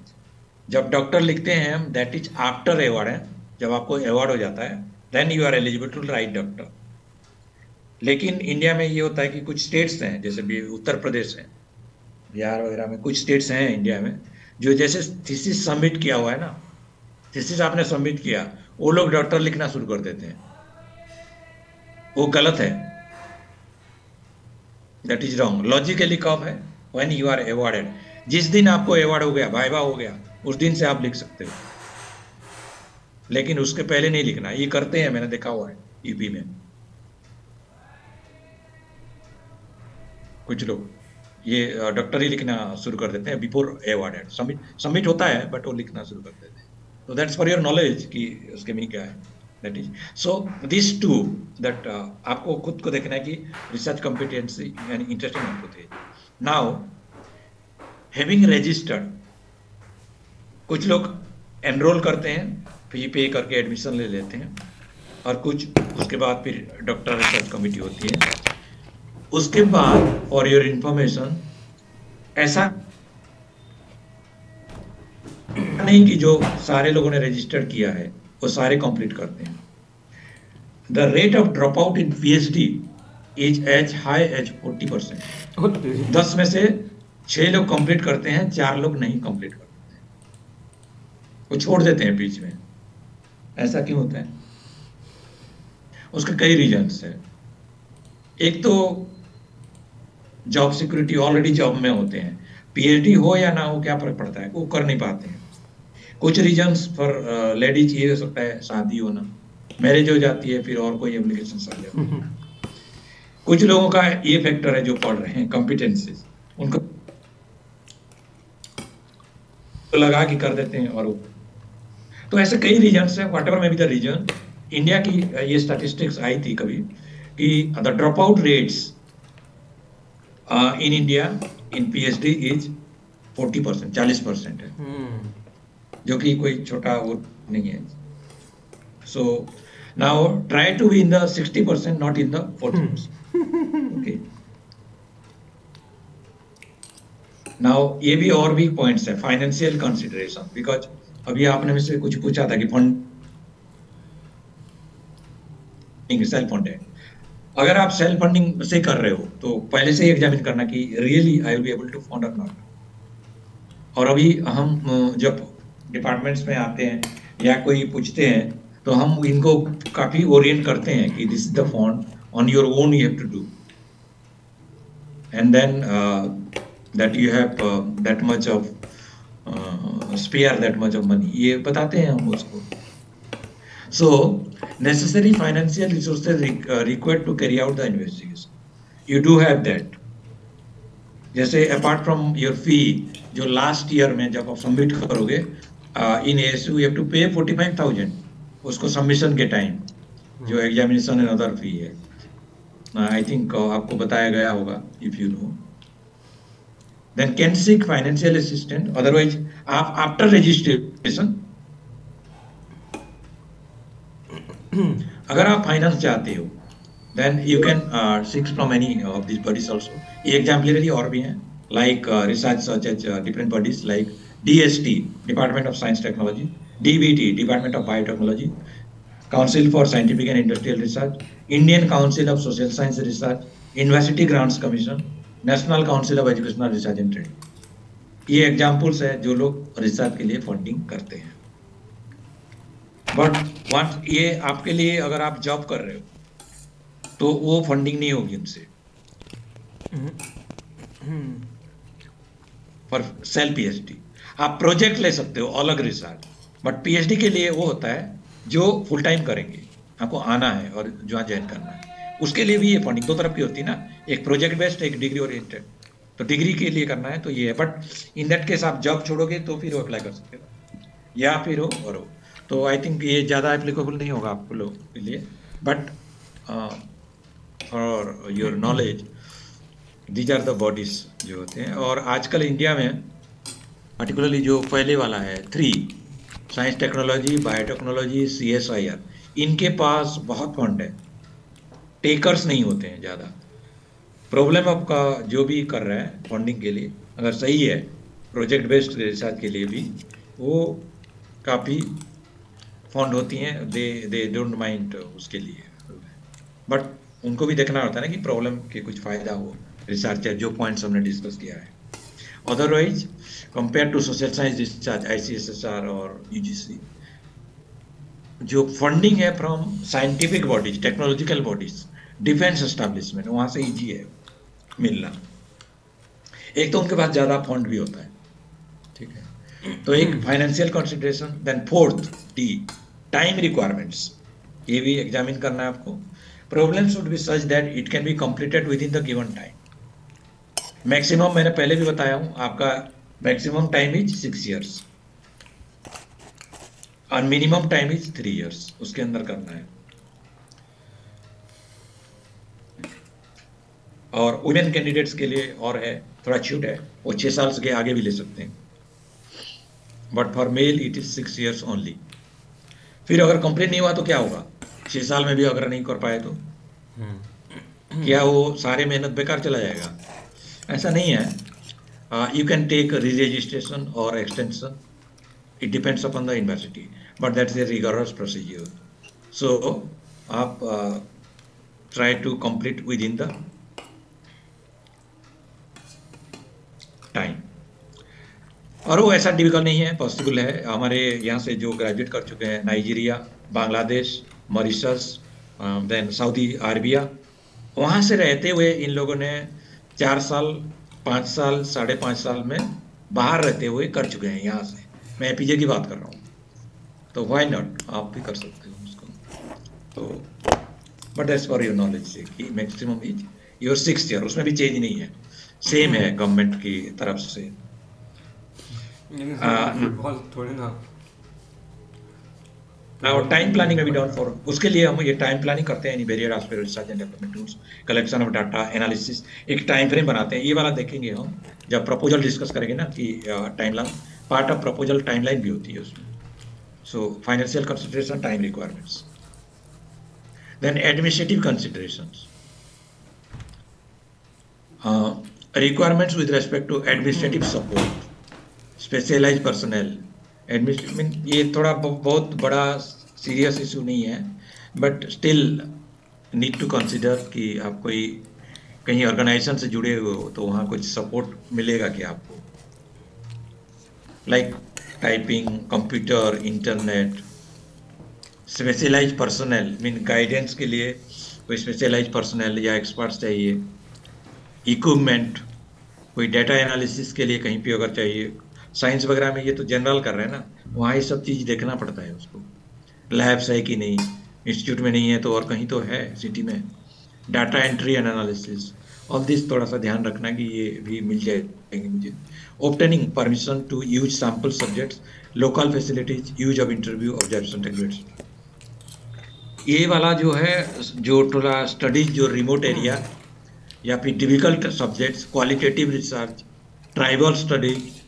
जब डॉक्टर लिखते हैं हम, दैट इज आफ्टर अवार्ड है, जब आपको अवार्ड हो जाता है then you are eligible to write doctor. लेकिन इंडिया में ये होता है कि कुछ स्टेट्स हैं, जैसे भी उत्तर प्रदेश है, बिहार वगैरह में कुछ स्टेट्स हैं इंडिया में, जो जैसे थीसिस सबमिट किया हुआ है ना, थीसिस आपने सबमिट किया, वो लोग डॉक्टर लिखना शुरू कर देते हैं, वो गलत है, दैट इज रॉन्ग। लॉजिकली कब है, व्हेन यू आर अवार्डेड, जिस दिन आपको अवार्ड हो गया, वाइवा हो गया, उस दिन से आप लिख सकते हो, लेकिन उसके पहले नहीं लिखना। ये करते हैं, मैंने देखा हुआ है यूपी में, कुछ लोग ये डॉक्टर ही लिखना शुरू कर देते हैं बिफोर अवॉर्ड सबमिट होता है, बट वो लिखना शुरू कर देते हैं। तो दैट्स फॉर योर नॉलेज कि उसके मीनिंग क्या है। That is so this to that आपको खुद को देखना है कि रिसर्च कॉम्पिटेंसी यानी इंटरेस्टिंग आपको थे। नाउ हैविंग रजिस्टर्ड, कुछ लोग एनरोल करते हैं, फी पे करके एडमिशन ले लेते हैं, और कुछ उसके बाद फिर डॉक्टर रिसर्च कमेटी होती है। उसके बाद फॉर योर इंफॉर्मेशन ऐसा नहीं कि जो सारे लोगों ने रजिस्टर किया है वो सारे कंप्लीट करते हैं। The rate of drop out in PhD is as high as 40%। 10 में से 6 लोग कंप्लीट करते हैं, 4 लोग नहीं कंप्लीट करते हैं, वो छोड़ देते हैं बीच में। ऐसा क्यों होता है? उसके कई रीजंस है। एक तो जॉब सिक्योरिटी, ऑलरेडी जॉब में होते हैं, पीएचडी हो या ना हो क्या फर्क पड़ता है, वो कर नहीं पाते हैं। कुछ रीजंस फॉर लेडीज ये हो सकता है शादी होना, मैरिज हो जाती है, फिर और कोई एप्लीकेशन आ जाती है। कुछ लोगों का ये फैक्टर है जो पढ़ रहे हैं, कॉम्पिटेंसीज उनको तो लगा कि कर देते हैं, और वो तो ऐसे कई रीजंस हैं। Whatever may be the reason, India की ये स्टैटिस्टिक्स आई थी कभी कि the drop out rates in India in PhD is 40%, 40% है, जो कि कोई छोटा वो नहीं है। So now try to be in the 60%, not in the 40%। Okay, now ये भी और भी पॉइंट्स है, फाइनेंशियल कंसिडरेशन, बिकॉज अभी आपने मुझसे कुछ पूछा था कि फंड सेल्फ फंडेड। अगर आप सेल्फ फंडिंग से कर रहे हो तो पहले से ही एग्जामिन करना कि really I will be able to fund और नॉट। और अभी हम जब डिपार्टमेंट्स में आते हैं या कोई पूछते हैं तो हम इनको काफी ओरिएंट करते हैं कि this is the fund, on your own you have to do, and then that you have that much of spare, that much of money, ये बताते हैं हम उसको। So, necessary financial resources required to carry out the investigation. You do have that. जैसे apart from your fee, जो last year में जब आप सबमिट करोगे in ASU, you have to pay 45,000 उसको सबमिशन के टाइम, जो एग्जामिनेशन एंड अदर फी है। आई थिंक आपको बताया गया होगा, if you know. Then can seek financial assistant, otherwise आप आफ्टर रजिस्ट्रेशन अगर आप फाइनेंस चाहते हो then you can seek from any of this bodies also. ये एग्जाम्पलरी और भी हैं, like research such as different bodies like DST, department of science technology, DBT, department of biotechnology, council for scientific and industrial research, Indian council of social science research, university grants commission, national council of educational research and training. ये एग्जाम्पल्स है जो लोग रिसर्च के लिए फंडिंग करते हैं। बट वंस ये आपके लिए, अगर आप जॉब कर रहे हो तो वो फंडिंग नहीं होगी उनसे फॉर सेल्फ पीएचडी। आप प्रोजेक्ट ले सकते हो अलग रिसर्च, बट पीएचडी के लिए वो होता है जो फुल टाइम करेंगे, आपको आना है और जो ज्वाइन करना है, उसके लिए भी ये फंडिंग दो तरफ की होती है ना, एक प्रोजेक्ट बेस्ड, एक डिग्री ओरिएंटेड। तो डिग्री के लिए करना है तो ये है, बट इन दैट केस आप जॉब छोड़ोगे तो फिर वो अप्लाई कर सकते हो, या फिर हो और हो। तो आई थिंक ये ज़्यादा एप्लीकेबल नहीं होगा आप लोग के लिए, but for your knowledge these are the bodies जो होते हैं। और आजकल इंडिया में पर्टिकुलरली जो पहले वाला है 3, साइंस टेक्नोलॉजी, बायोटेक्नोलॉजी, CSIR, इनके पास बहुत फंड है, टेकर्स नहीं होते हैं ज़्यादा। प्रॉब्लम आपका जो भी कर रहा है फंडिंग के लिए अगर सही है, प्रोजेक्ट बेस्ड रिसर्च के लिए भी वो काफ़ी फंड होती हैं, दे डोंट माइंड उसके लिए, बट उनको भी देखना होता है ना कि प्रॉब्लम के कुछ फ़ायदा हो रिसर्चर, जो पॉइंट्स हमने डिस्कस किया है। Otherwise compare to social science research, ICSSR और UGC, जो फंडिंग है from scientific bodies, technological bodies, defence establishment, वहाँ से ईजी है मिलना। एक तो उनके पास ज़्यादा फंड भी होता है, ठीक है। तो एक financial consideration. Then fourth T, time requirements, ये भी एग्जामिन करना है आपको। Problem should be such that it can be completed within the given time. Maximum मैंने पहले भी बताया हूं, आपका मैक्सिमम टाइम इज 6 years और मिनिमम टाइम इज 3 years, उसके अंदर करना है। और वुमेन कैंडिडेट्स के लिए और है, थोड़ा छूट है, वो 6 साल के आगे भी ले सकते हैं, but for male it is 6 years only. फिर अगर कंप्लीट नहीं हुआ तो क्या होगा, 6 साल में भी अगर नहीं कर पाए तो क्या वो सारे मेहनत बेकार चला जाएगा? ऐसा नहीं है। You can take a re-registration or extension. It depends upon the university, but that's a rigorous procedure. So, आप try to complete within the time. और वो ऐसा डिफिकल्ट नहीं है, पॉसिबल है। हमारे यहाँ से जो ग्रेजुएट कर चुके हैं, Nigeria, Bangladesh, Mauritius, then Saudi Arabia, वहाँ से रहते हुए इन लोगों ने 4 साल, 5 साल, 5.5 साल में बाहर रहते हुए कर चुके हैं यहाँ से। मैं एपीजे की बात कर रहा हूँ, तो व्हाई नॉट, आप भी कर सकते हो उसको। तो but as for your knowledge से कि मैक्सिमम एज योर 6 year, उसमें भी चेंज नहीं है, सेम है गवर्नमेंट की तरफ से।
बहुत थोड़े ना।
और टाइम प्लानिंग में भी डाउन फॉर, उसके लिए हम ये टाइम प्लानिंग करते हैं in various aspect, research and development tools, collection of data, analysis, एक टाइम फ्रेम बनाते हैं। ये वाला देखेंगे हम जब प्रपोजल डिस्कस करेंगे ना, कि timeline, part of proposal timeline भी होती है उसमें। So financial consideration, time requirements, then administrative considerations, requirements with respect to administrative support, specialised personnel administration. ये थोड़ा बहुत बड़ा सीरियस इशू नहीं है, but still need to consider कि आप कोई कहीं ऑर्गेनाइजेशन से जुड़े हुए हो तो वहाँ कुछ सपोर्ट मिलेगा क्या आपको, like typing, computer, internet, specialised personnel, mean guidance के लिए कोई स्पेशलाइज्ड पर्सनल या एक्सपर्ट्स चाहिए, इक्विपमेंट, कोई डाटा एनालिसिस के लिए कहीं पे अगर चाहिए, साइंस वगैरह में ये तो जनरल कर रहे हैं ना, वहाँ ये सब चीज़ देखना पड़ता है उसको, लैब्स है कि नहीं, इंस्टीट्यूट में नहीं है तो और कहीं तो है सिटी में, data entry and analysis, all this थोड़ा सा ध्यान रखना कि ये भी मिल जाएंगे मुझे। Obtaining permission to use sample subjects, local facilities, use of interview, observation techniques. ये वाला जो है, जो थोड़ा स्टडीज जो रिमोट एरिया या फिर difficult subjects, qualitative research, tribal studies,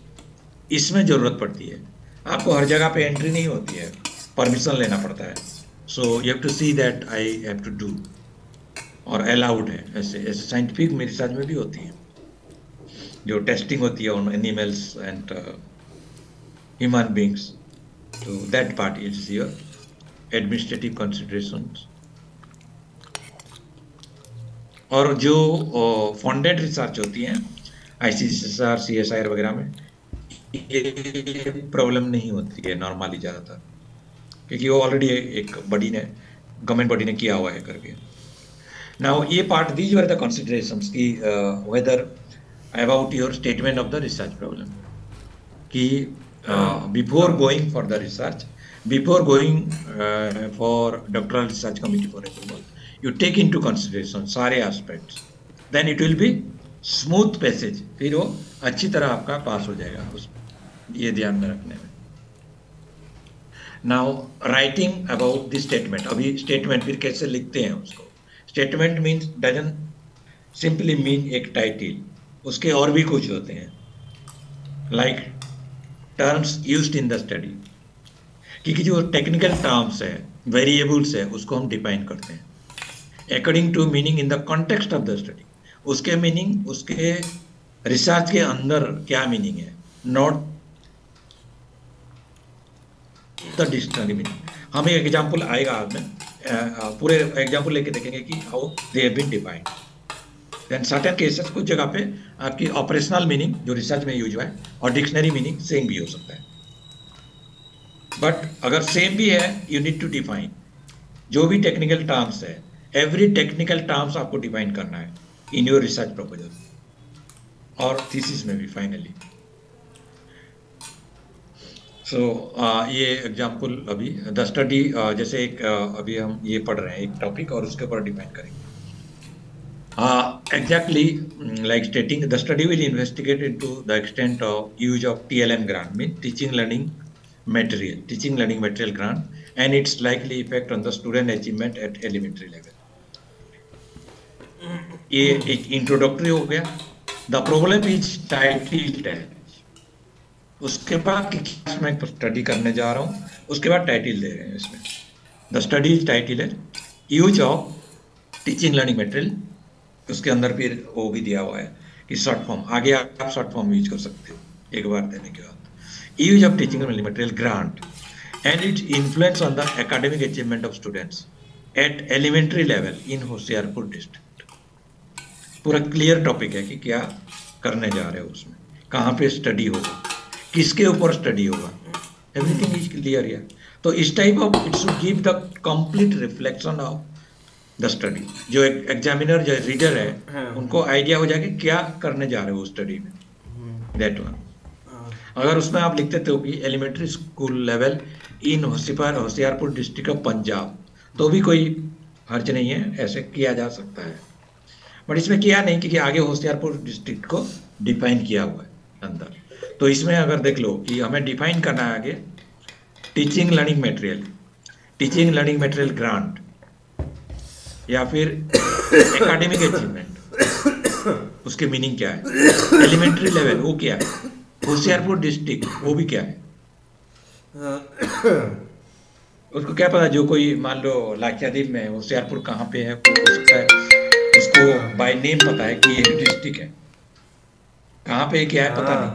इसमें ज़रूरत पड़ती है। आपको हर जगह पे एंट्री नहीं होती है, परमिशन लेना पड़ता है। So you have to see that I have to do, और अलाउड है। ऐसे ऐसे साइंटिफिक में रिसर्च में भी होती है, जो टेस्टिंग होती है on animals and human beings, तो that part is your administrative considerations. और जो फंडेड रिसर्च होती हैं ICSR, CSIR वगैरह में, ये प्रॉब्लम नहीं होती है नॉर्मली ज़्यादातर, क्योंकि वो ऑलरेडी एक बॉडी ने, गवर्नमेंट बॉडी ने किया हुआ है करके। नाउ ये part, these were the considerations की whether about your statement of the research problem, कि before going for the research, before going for doctoral research committee for approval, you take into consideration सारे aspects, then it will be smooth passage, फिर वो अच्छी तरह आपका पास हो जाएगा उस, ये ध्यान में रखने में। Now writing about the statement, अभी statement फिर कैसे लिखते हैं उसको। Statement means doesn't simply mean एक title, उसके और भी कुछ होते हैं, like terms used in the study, क्योंकि जो technical terms है, variables है, उसको हम define करते हैं according to meaning in the context of the study, उसके मीनिंग, उसके रिसर्च के अंदर क्या मीनिंग है, नॉट द डिक्शनरी मीनिंग। हमें एग्जाम्पल आएगा आज में, पूरे एग्जाम्पल लेके देखेंगे कि how they have been defined. Then certain cases, कुछ जगह पे आपकी ऑपरेशनल मीनिंग जो रिसर्च में यूज हुआ है और डिक्शनरी मीनिंग सेम भी हो सकता है, बट अगर सेम भी है, यू नीड टू डिफाइन जो भी टेक्निकल टर्म्स है, एवरी टेक्निकल टर्म्स आपको डिफाइन करना है इन योर रिसर्च प्रपोजल और थीसिस में भी फाइनली। सो ये एग्जाम्पल अभी द स्टडी, जैसे एक अभी हम ये पढ़ रहे हैं एक टॉपिक और उसके ऊपर डिफाइन करेंगे। exactly like stating, the study will investigate into the extent of use of TLM grant, mean teaching learning material grant, and its likely effect on the student achievement at elementary level. ये एक इंट्रोडक्टरी हो गया. द प्रॉब्लम इज टाइटल टैच. उसके बाद की क्लास में स्टडी करने जा रहा हूं, उसके बाद टाइटल दे रहे हैं इसमें. द स्टडी इज टाइटल है use of teaching learning material. उसके अंदर फिर वो भी दिया हुआ है कि शॉर्ट फॉर्म, आगे आप शॉर्ट फॉर्म यूज कर सकते हो एक बार देने के बाद. Use of teaching learning material grant and its influence on the academic achievement of students at elementary level in Hoshiarpur district. पूरा क्लियर टॉपिक है कि क्या करने जा रहे हो, उसमें कहाँ पे स्टडी होगा, किसके ऊपर स्टडी होगा, एवरीथिंग इज क्लियर हियर. तो इस type of it should give the complete reflection of the study. जो एग्जामिनर जो रीडर है उनको आइडिया हो जाएगा क्या करने जा रहे हो स्टडी में. That one. अगर उसमें आप लिखते थे कि elementary school level in Hoshiarpur district of Punjab, तो भी कोई हर्ज नहीं है, ऐसे किया जा सकता है. बट इसमें किया नहीं क्योंकि आगे होशियारपुर डिस्ट्रिक्ट को डिफाइन किया हुआ है अंदर. तो इसमें अगर देख लो कि हमें डिफाइन करना है आगे टीचिंग लर्निंग मटेरियल ग्रांट या फिर एकेडमिक अचीवमेंट, उसके मीनिंग क्या है. एलिमेंट्री लेवल वो क्या है, होशियारपुर डिस्ट्रिक्ट वो भी क्या है. उसको क्या पता, जो कोई मान लो लाक्षाद्वीप में होशियारपुर कहाँ पे है, हो सकता है उसको बाय नेम पता है कि ये डिस्ट्रिक्ट है, कहाँ पे क्या है पता नहीं,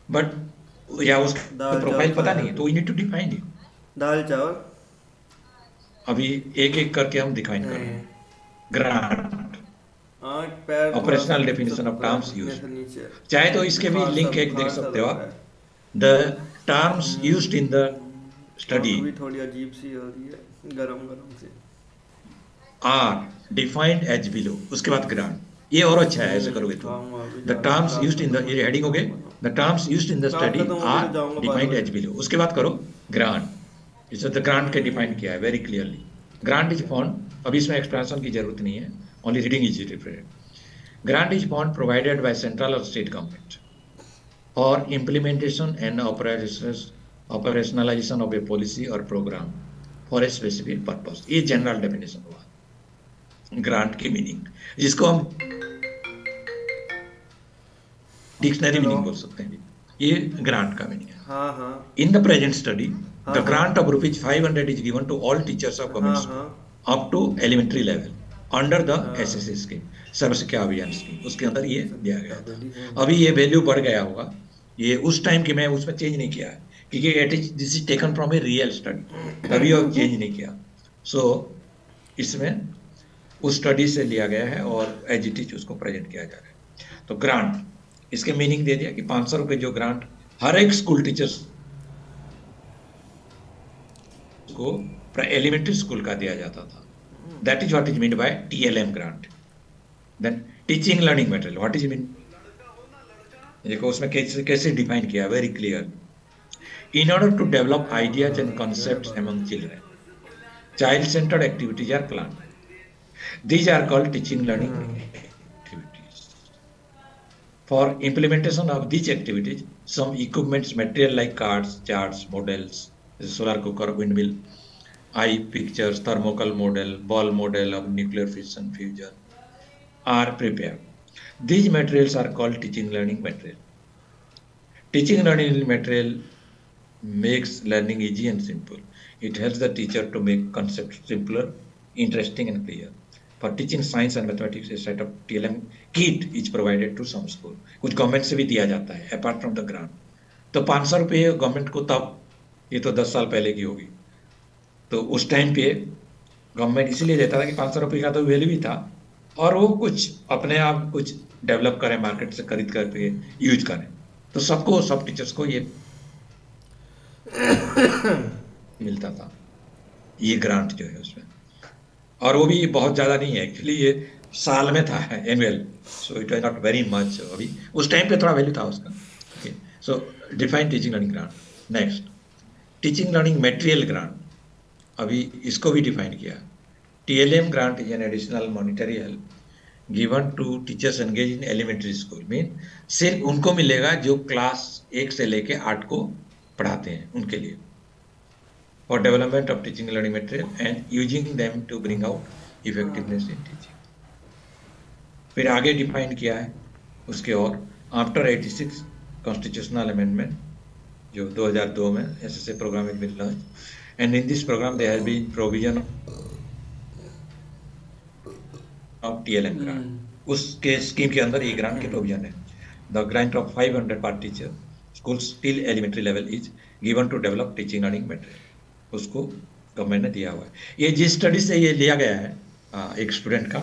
बट या उसका प्रोफाइल पता नहीं, तो we need to define it.
दाल चावल
अभी एक एक करके हम डिफाइन कर रहे हैं. ग्रांट,
आंख पैर,
operational definition of terms use. चाहे तो इसके भी लिंक एक देख सकते हो आप. The terms used in the study
भी थोड़ी अजीब सी हो रही है, गरम गरम से.
आर डिफाइंड एज बिलो, उसके बाद ग्रांट. ये और अच्छा है ऐसे करोगे तो. The terms used in the, ये हेडिंग हो गए, the terms used in the study are defined as below. उसके बाद करो ग्रांट. इसमें द ग्रांट के डिफाइन किया है very clearly. Grant is found, अभी इसमें एक्सप्लेनेशन की जरूरत नहीं है, only reading is different. Grant is found provided by central और state government for implementation and operationalization of a policy और programme for a specific purpose. ये जनरल डेफिनेशन हुआ ग्रांट की मीनिंग, जिसको हम डिक्शनरी मीनिंग बोल सकते हैं. ये ग्रांट का मीनिंग है. In the present study the grant of ₹500 is given to all teachers of government school up to elementary level under the SSC scheme, Sarva Shiksha Abhiyan scheme. उसके अंदर ये दिया गया था. अभी ये वैल्यू बढ़ गया होगा, ये उस टाइम की मैं उसमें चेंज नहीं किया है क्योंकि this is taken from a real study, तभी और चेंज नहीं किया. सो इसमें उस स्टडी से लिया गया है और एज इट इज उसको प्रेजेंट किया जा रहा है. तो ग्रांट, इसके मीनिंग दे दिया कि 500 रुपए जो ग्रांट हर एक स्कूल टीचर्स को एलिमेंट्री स्कूल का दिया जाता था. That is what is mean by TLM grant. Then teaching learning material, what is mean, देखो उसमें कैसे डिफाइन किया, very clear. In order to develop ideas and concepts among children, child centred activities are planned. These are called teaching learning activities. For implementation of these activities, some equipments, material like cards, charts, models, solar cooker, windmill, eye pictures, thermocouple model, ball model of nuclear fission fusion are prepared. These materials are called teaching learning material. Teaching learning material makes learning easy and simple. It helps the teacher to make concepts simpler, interesting and clear. For teaching science and mathematics, a set of TLM kit is provided to some school. कुछ गवर्नमेंट से भी दिया जाता है अपार्ट फ्रॉम द ग्रांट. तो 500 रुपये गवर्नमेंट को, तब ये तो 10 साल पहले की होगी, तो उस टाइम पे गवर्नमेंट इसलिए देता था कि 500 रुपये का तो वैल्यू भी था और वो कुछ अपने आप कुछ डेवलप करें, मार्केट से खरीद करके यूज करें. तो सबको, सब टीचर्स को ये मिलता था, ये ग्रांट जो है उसमें. और वो भी बहुत ज़्यादा नहीं है एक्चुअली, ये साल में था annual, so it was not very much. अभी उस टाइम पे थोड़ा वैल्यू था उसका. ओके, सो define teaching learning grant. Next, teaching learning material grant. अभी इसको भी डिफाइन किया. TLM grant is an additional monetary help given to teachers engage in elementary school. Mean सिर्फ उनको मिलेगा जो क्लास 1 से लेके 8 को पढ़ाते हैं, उनके लिए। For development of teaching learning material and using them to bring out effectiveness in teaching. फिर आगे डिफाइन किया है उसके, और आफ्टर 86 कॉन्स्टिट्यूशनल अमेंडमेंट जो 2002 में एसएसए प्रोग्राम में मिल रहा है, and in this programme there has been provision of TLM grant. उसके स्कीम के अंदर ये ग्रांट के प्रोविजन है। The grant of 500 per teacher schools till elementary level is given to develop teaching learning material. उसको गवर्नमेंट ने दिया हुआ है। ये जिस स्टडी से ये लिया गया है एक स्टूडेंट का,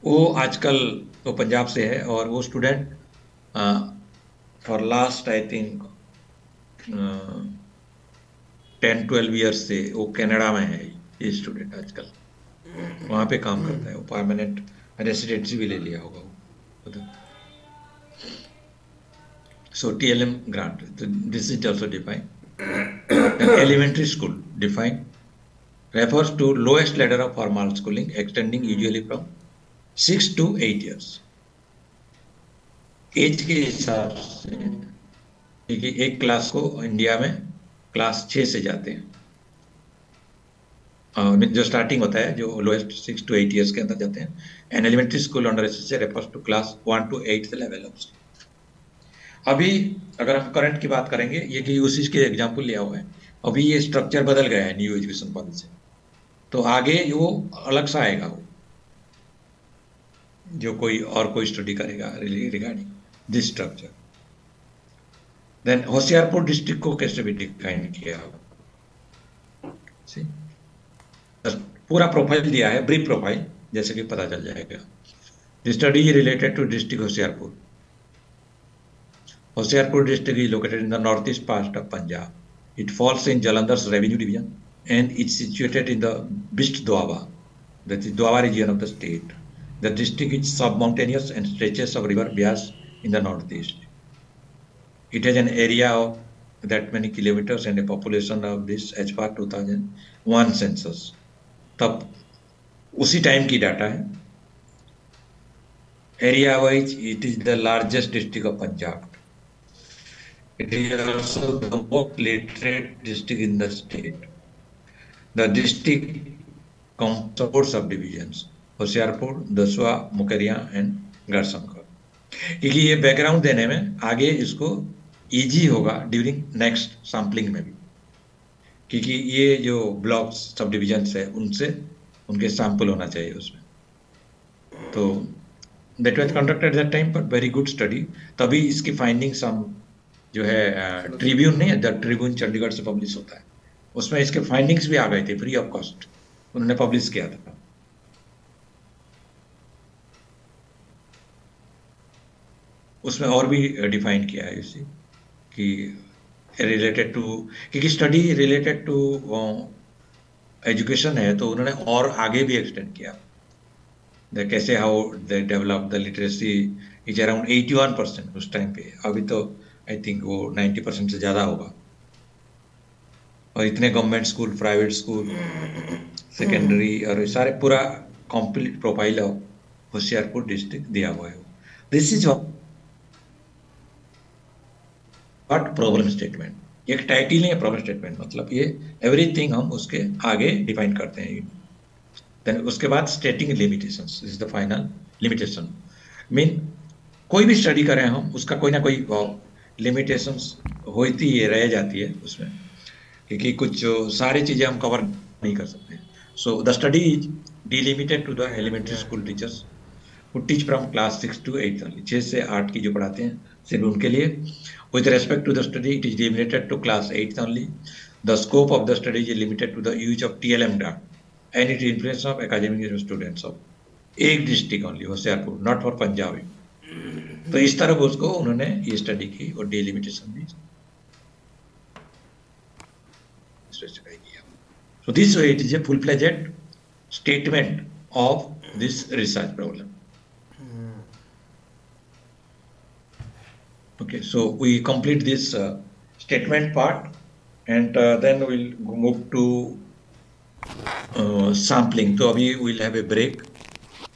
वो आजकल तो पंजाब से है, और वो student for last I think 10-12 years से वो कनाडा में है। ये स्टूडेंट आजकल वहाँ पे काम करता है, वो परमानेंट रेसिडेंसी भी ले लिया होगा वो। So TLM grant, this is also define. Elementary school define refers to lowest ladder of formal schooling extending usually from 6 to 8 years। As के हिसाब से देखिए, एक क्लास को इंडिया में क्लास 6 से जाते हैं, जो स्टार्टिंग होता है, जो लोएस्ट 6 to 8 ईयर्स के अंदर जाते हैं। An elementary school under SSA refers to class 1 to 8 level of school. अभी अगर हम करंट की बात करेंगे, ये कि उसी के एग्जाम्पल लिया हुआ है। अभी ये स्ट्रक्चर बदल गया है न्यू एजुकेशन पॉलिसी, तो आगे वो अलग सा आएगा, वो जो कोई स्टडी करेगा regarding this structure. Then Hoshiarpur district को कैसे भी डिफाइन किया, पूरा प्रोफाइल दिया है, ब्रीफ प्रोफाइल, जैसे कि पता चल जाएगा। The study related to district Hoshiarpur. Hoshiarpur district is located in the north east part of Punjab. It falls in Jalandhar's revenue division and it's situated in the Bist Doaba, that is Doaba region of the state. The district is sub-mountainous and stretches of river Beas in the northeast. It has an area of that many kilometers and a population of this as per 2001 census। तब उसी टाइम की डाटा है। Area wise it is the largest district of Punjab. It is also the most literate district in the state. The district contains 4 subdivisions: Hoshiarpur, दसवा, मुकरिया एंड गढ़शंकर। क्योंकि ये बैकग्राउंड देने में आगे इसको इजी होगा ड्यूरिंग नेक्स्ट सैम्पलिंग में भी, क्योंकि ये जो ब्लॉक्स सब डिविजन्स है उनसे उनके सैंपल होना चाहिए उसमें। तो that was conducted that time, but very good study. तभी इसकी फाइंडिंग्स हम जो है ट्रिब्यून नहीं है, द ट्रिब्यून चंडीगढ़ से पब्लिश होता है, उसमें इसके फाइंडिंग्स भी आ गए थे, फ्री ऑफ कॉस्ट उन्होंने पब्लिश किया था। उसमें और भी डिफाइन किया है इसी कि रिलेटेड टू, क्योंकि स्टडी रिलेटेड टू एजुकेशन है, तो उन्होंने और आगे भी एक्सटेंड किया। कैसे how they develop the literacy is around 81% उस टाइम पे। अभी तो आई थिंक वो 90% से ज़्यादा होगा। और इतने government school, private school, secondary और सारे पूरा complete profile of Hoshiarpur district दिया हुआ है। This is what problem statement, एक टाइटल नहीं है प्रॉब्लम स्टेटमेंट, मतलब ये एवरीथिंग हम उसके आगे डिफाइन करते हैं। देन उसके बाद स्टेटिंग limitations, this is the final limitation. Mean कोई भी स्टडी करें हम, उसका कोई ना कोई लिमिटेशंस होती है, रह जाती है उसमें, क्योंकि कुछ सारी चीज़ें हम कवर नहीं कर सकते। So the study is delimited to the elementary school teachers who teach from class 6 to 8 only. 6 से 8 की जो पढ़ाते हैं सिर्फ उनके लिए। With respect to the study it is limited to class 8 only. The scope of the study is limited to the use of TLM grant and it influence of academic students of एक district only, Hoshiarpur, not for Punjab. तो इस तरह उसको उन्होंने ये स्टडी की और डिलिमिटेशन भी स्पेसिफाई किया। So this way it is a full fledged statement of this research problem. Okay, so we complete this statement part, and then we'll move to sampling. So abhi we'll have a break.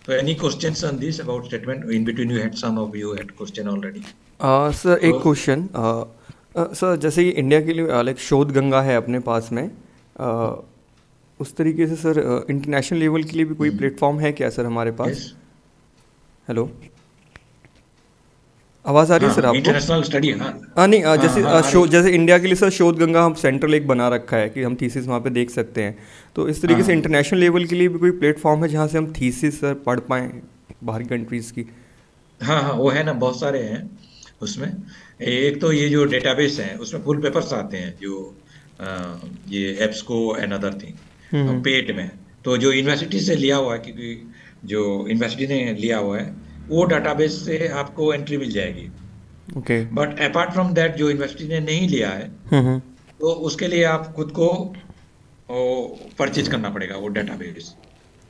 So any questions on this about statement? In between you had some of you had question already.
Sir एक
So
क्वेश्चन सर, जैसे कि इंडिया के लिए लाइक शोध गंगा है अपने पास में, उस तरीके से सर इंटरनेशनल लेवल के लिए भी कोई प्लेटफॉर्म है क्या सर हमारे पास?
yes,
हेलो, आवाज़ आ रही है सर
हाँ
आपको?
इंटरनेशनल स्टडी, हाँ
नहीं,
हाँ
जैसे
हाँ आ रही।
जैसे इंडिया के लिए सर शोध गंगा हम सेंट्रल एक बना रखा है कि हम थीसिस वहाँ पे देख सकते हैं, तो इस तरीके से
हाँ
इंटरनेशनल लेवल के लिए भी कोई प्लेटफॉर्म है जहाँ से हम थीसिस सर पढ़ पाएँ बाहरी कंट्रीज़ की?
हाँ हाँ वो है ना, बहुत सारे हैं उसमें। एक तो ये जो डेटाबेस है उसमें फुल पेपर्स आते हैं जो ये एप्सको एंड अदर थिंग पेड में। तो जो यूनिवर्सिटी से लिया हुआ है, क्योंकि जो यूनिवर्सिटी ने लिया हुआ है वो डाटाबेस से आपको एंट्री मिल जाएगी।
Okay.
But apart from that जो यूनिवर्सिटी ने नहीं लिया है तो उसके लिए आप खुद को परचेज करना पड़ेगा वो डेटाबेस।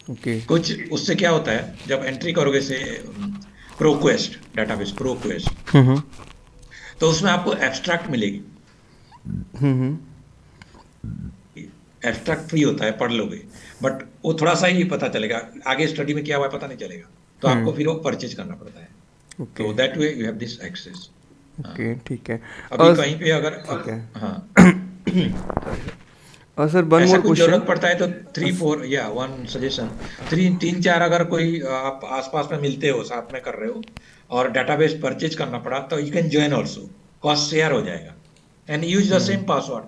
ओके।
कुछ उससे क्या होता है, जब एंट्री करोगे से प्रोक्वेस्ट डाटाबेस, प्रोक्वेस्ट, तो उसमें आपको एब्स्ट्रैक्ट मिलेगी। एब्स्ट्रैक्ट फ्री होता है, पढ़ लोगे, बट वो थोड़ा सा ही पता चलेगा, आगे स्टडी में क्या हुआ है पता नहीं चलेगा, तो आपको फिर वो परचेज करना पड़ता है।
ओके।
तो that way you have this access.
Okay, ठीक है।
अभी कहीं पे अगर
ठीक है।
हाँ
और सर वन
ऐसा
मोर
कुछ
क्वेश्चन।
जरूरत पड़ता है तो 3-4 या वन सजेशन, 3-4 अगर कोई आप आसपास में मिलते हो, साथ में कर रहे हो और डेटाबेस परचेज करना पड़ा, तो you can join also, cost share हो जाएगा and use the same password,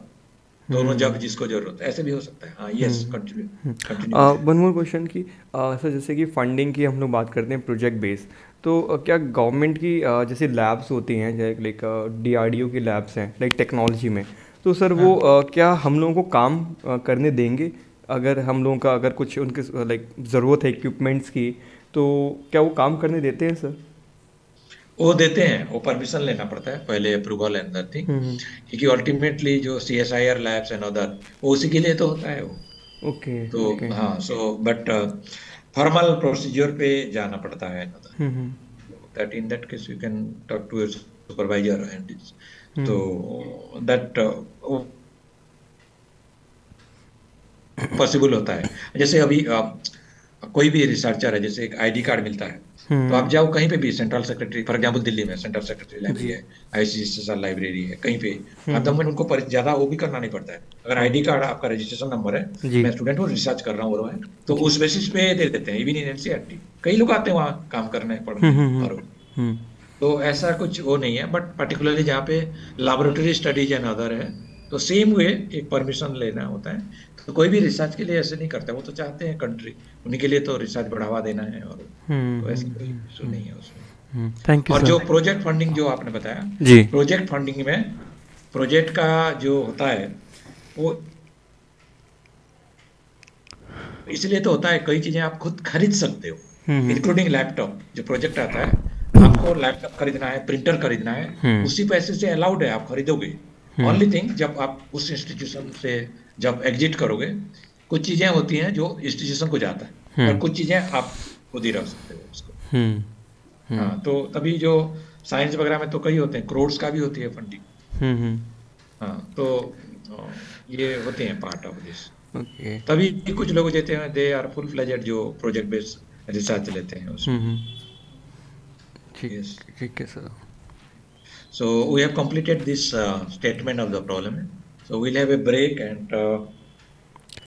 दोनों जब जिसको जरूरत है, ऐसे भी हो सकता है। हाँ yes, continue.
One more question की सर, जैसे कि फंडिंग की हम लोग बात करते हैं प्रोजेक्ट बेस, तो क्या गवर्नमेंट की जैसे लैब्स होती हैं, जैसे लाइक DRDO की लैब्स हैं लाइक टेक्नोलॉजी में, तो सर वो क्या हम लोगों को काम करने देंगे अगर हम लोगों का अगर कुछ उनके लाइक ज़रूरत है इक्विपमेंट्स की, तो क्या वो काम करने देते हैं सर?
वो देते हैं, वो परमिशन लेना पड़ता है पहले, अप्रूवल एंड अदर थिंग, क्योंकि अल्टीमेटली जो CSIR लैब्स एंड अदर वो उसी के लिए तो होता है वो।
ओके।
तो
ओके।
हाँ, सो बट फॉर्मल प्रोसीजर पे जाना पड़ता है that in that case you can talk to your supervisor and it's, तो that पॉसिबल होता है। जैसे अभी कोई भी रिसर्चर है, जैसे एक ID कार्ड मिलता है, तो आप जाओ कहीं पे भी, central secretary for example Delhi में सेंट्रल सेक्रेटरी लाइब्रेरी है, ICSR लाइब्रेरी है, कहीं पे आप उनको ज़्यादा वो भी करना नहीं पड़ता है। अगर ID कार्ड आपका रजिस्ट्रेशन नंबर है, मैं स्टूडेंट हूँ, रिसर्च कर रहा हूँ और तो उस बेसिस पे दे देते हैं। इवन इन NCERT कई लोग आते हैं वहाँ काम करने, पढ़ने और तो ऐसा कुछ वो नहीं है, बट पर्टिकुलरली जहाँ पे लैबोरेटरी स्टडीज एंड अदर है, तो सेम वे एक परमिशन लेना होता है। तो कोई भी रिसर्च के लिए ऐसे नहीं करता, वो तो चाहते हैं कंट्री, उन्हीं के लिए तो रिसर्च बढ़ावा देना है, और तो ऐसा कोई इशू नहीं है उसमें।
थैंक यू
और
सर।
जो प्रोजेक्ट फंडिंग जो आपने बताया,
जी।
प्रोजेक्ट फंडिंग में प्रोजेक्ट का जो होता है वो इसलिए तो होता है, कई चीजें आप खुद खरीद सकते हो, इंक्लूडिंग लैपटॉप। जो प्रोजेक्ट आता है, आपको लैपटॉप खरीदना है, प्रिंटर खरीदना है, उसी पैसे से अलाउड है, आप खरीदोगे। ओनली थिंग, जब आप उस इंस्टीट्यूशन से जब एग्जिट करोगे, कुछ चीजें होती हैं जो इंस्टीट्यूशन को जाता है, और कुछ चीजें आप खुद ही रख सकते हो उसको। हाँ, तो तभी जो साइंस वगैरह में तो कई होते हैं, करोड्स का भी होती है फंडिंग। हाँ, तो ये होते हैं पार्ट ऑफ दिस।
ओके।
तभी कुछ लोग देते हैं, दे आर फुल फ्लेजेड, जो प्रोजेक्ट बेस्ड रिसर्च लेते हैं उसमें।
ठीक है sir.
So we have completed this statement of the problem. So we'll have a break and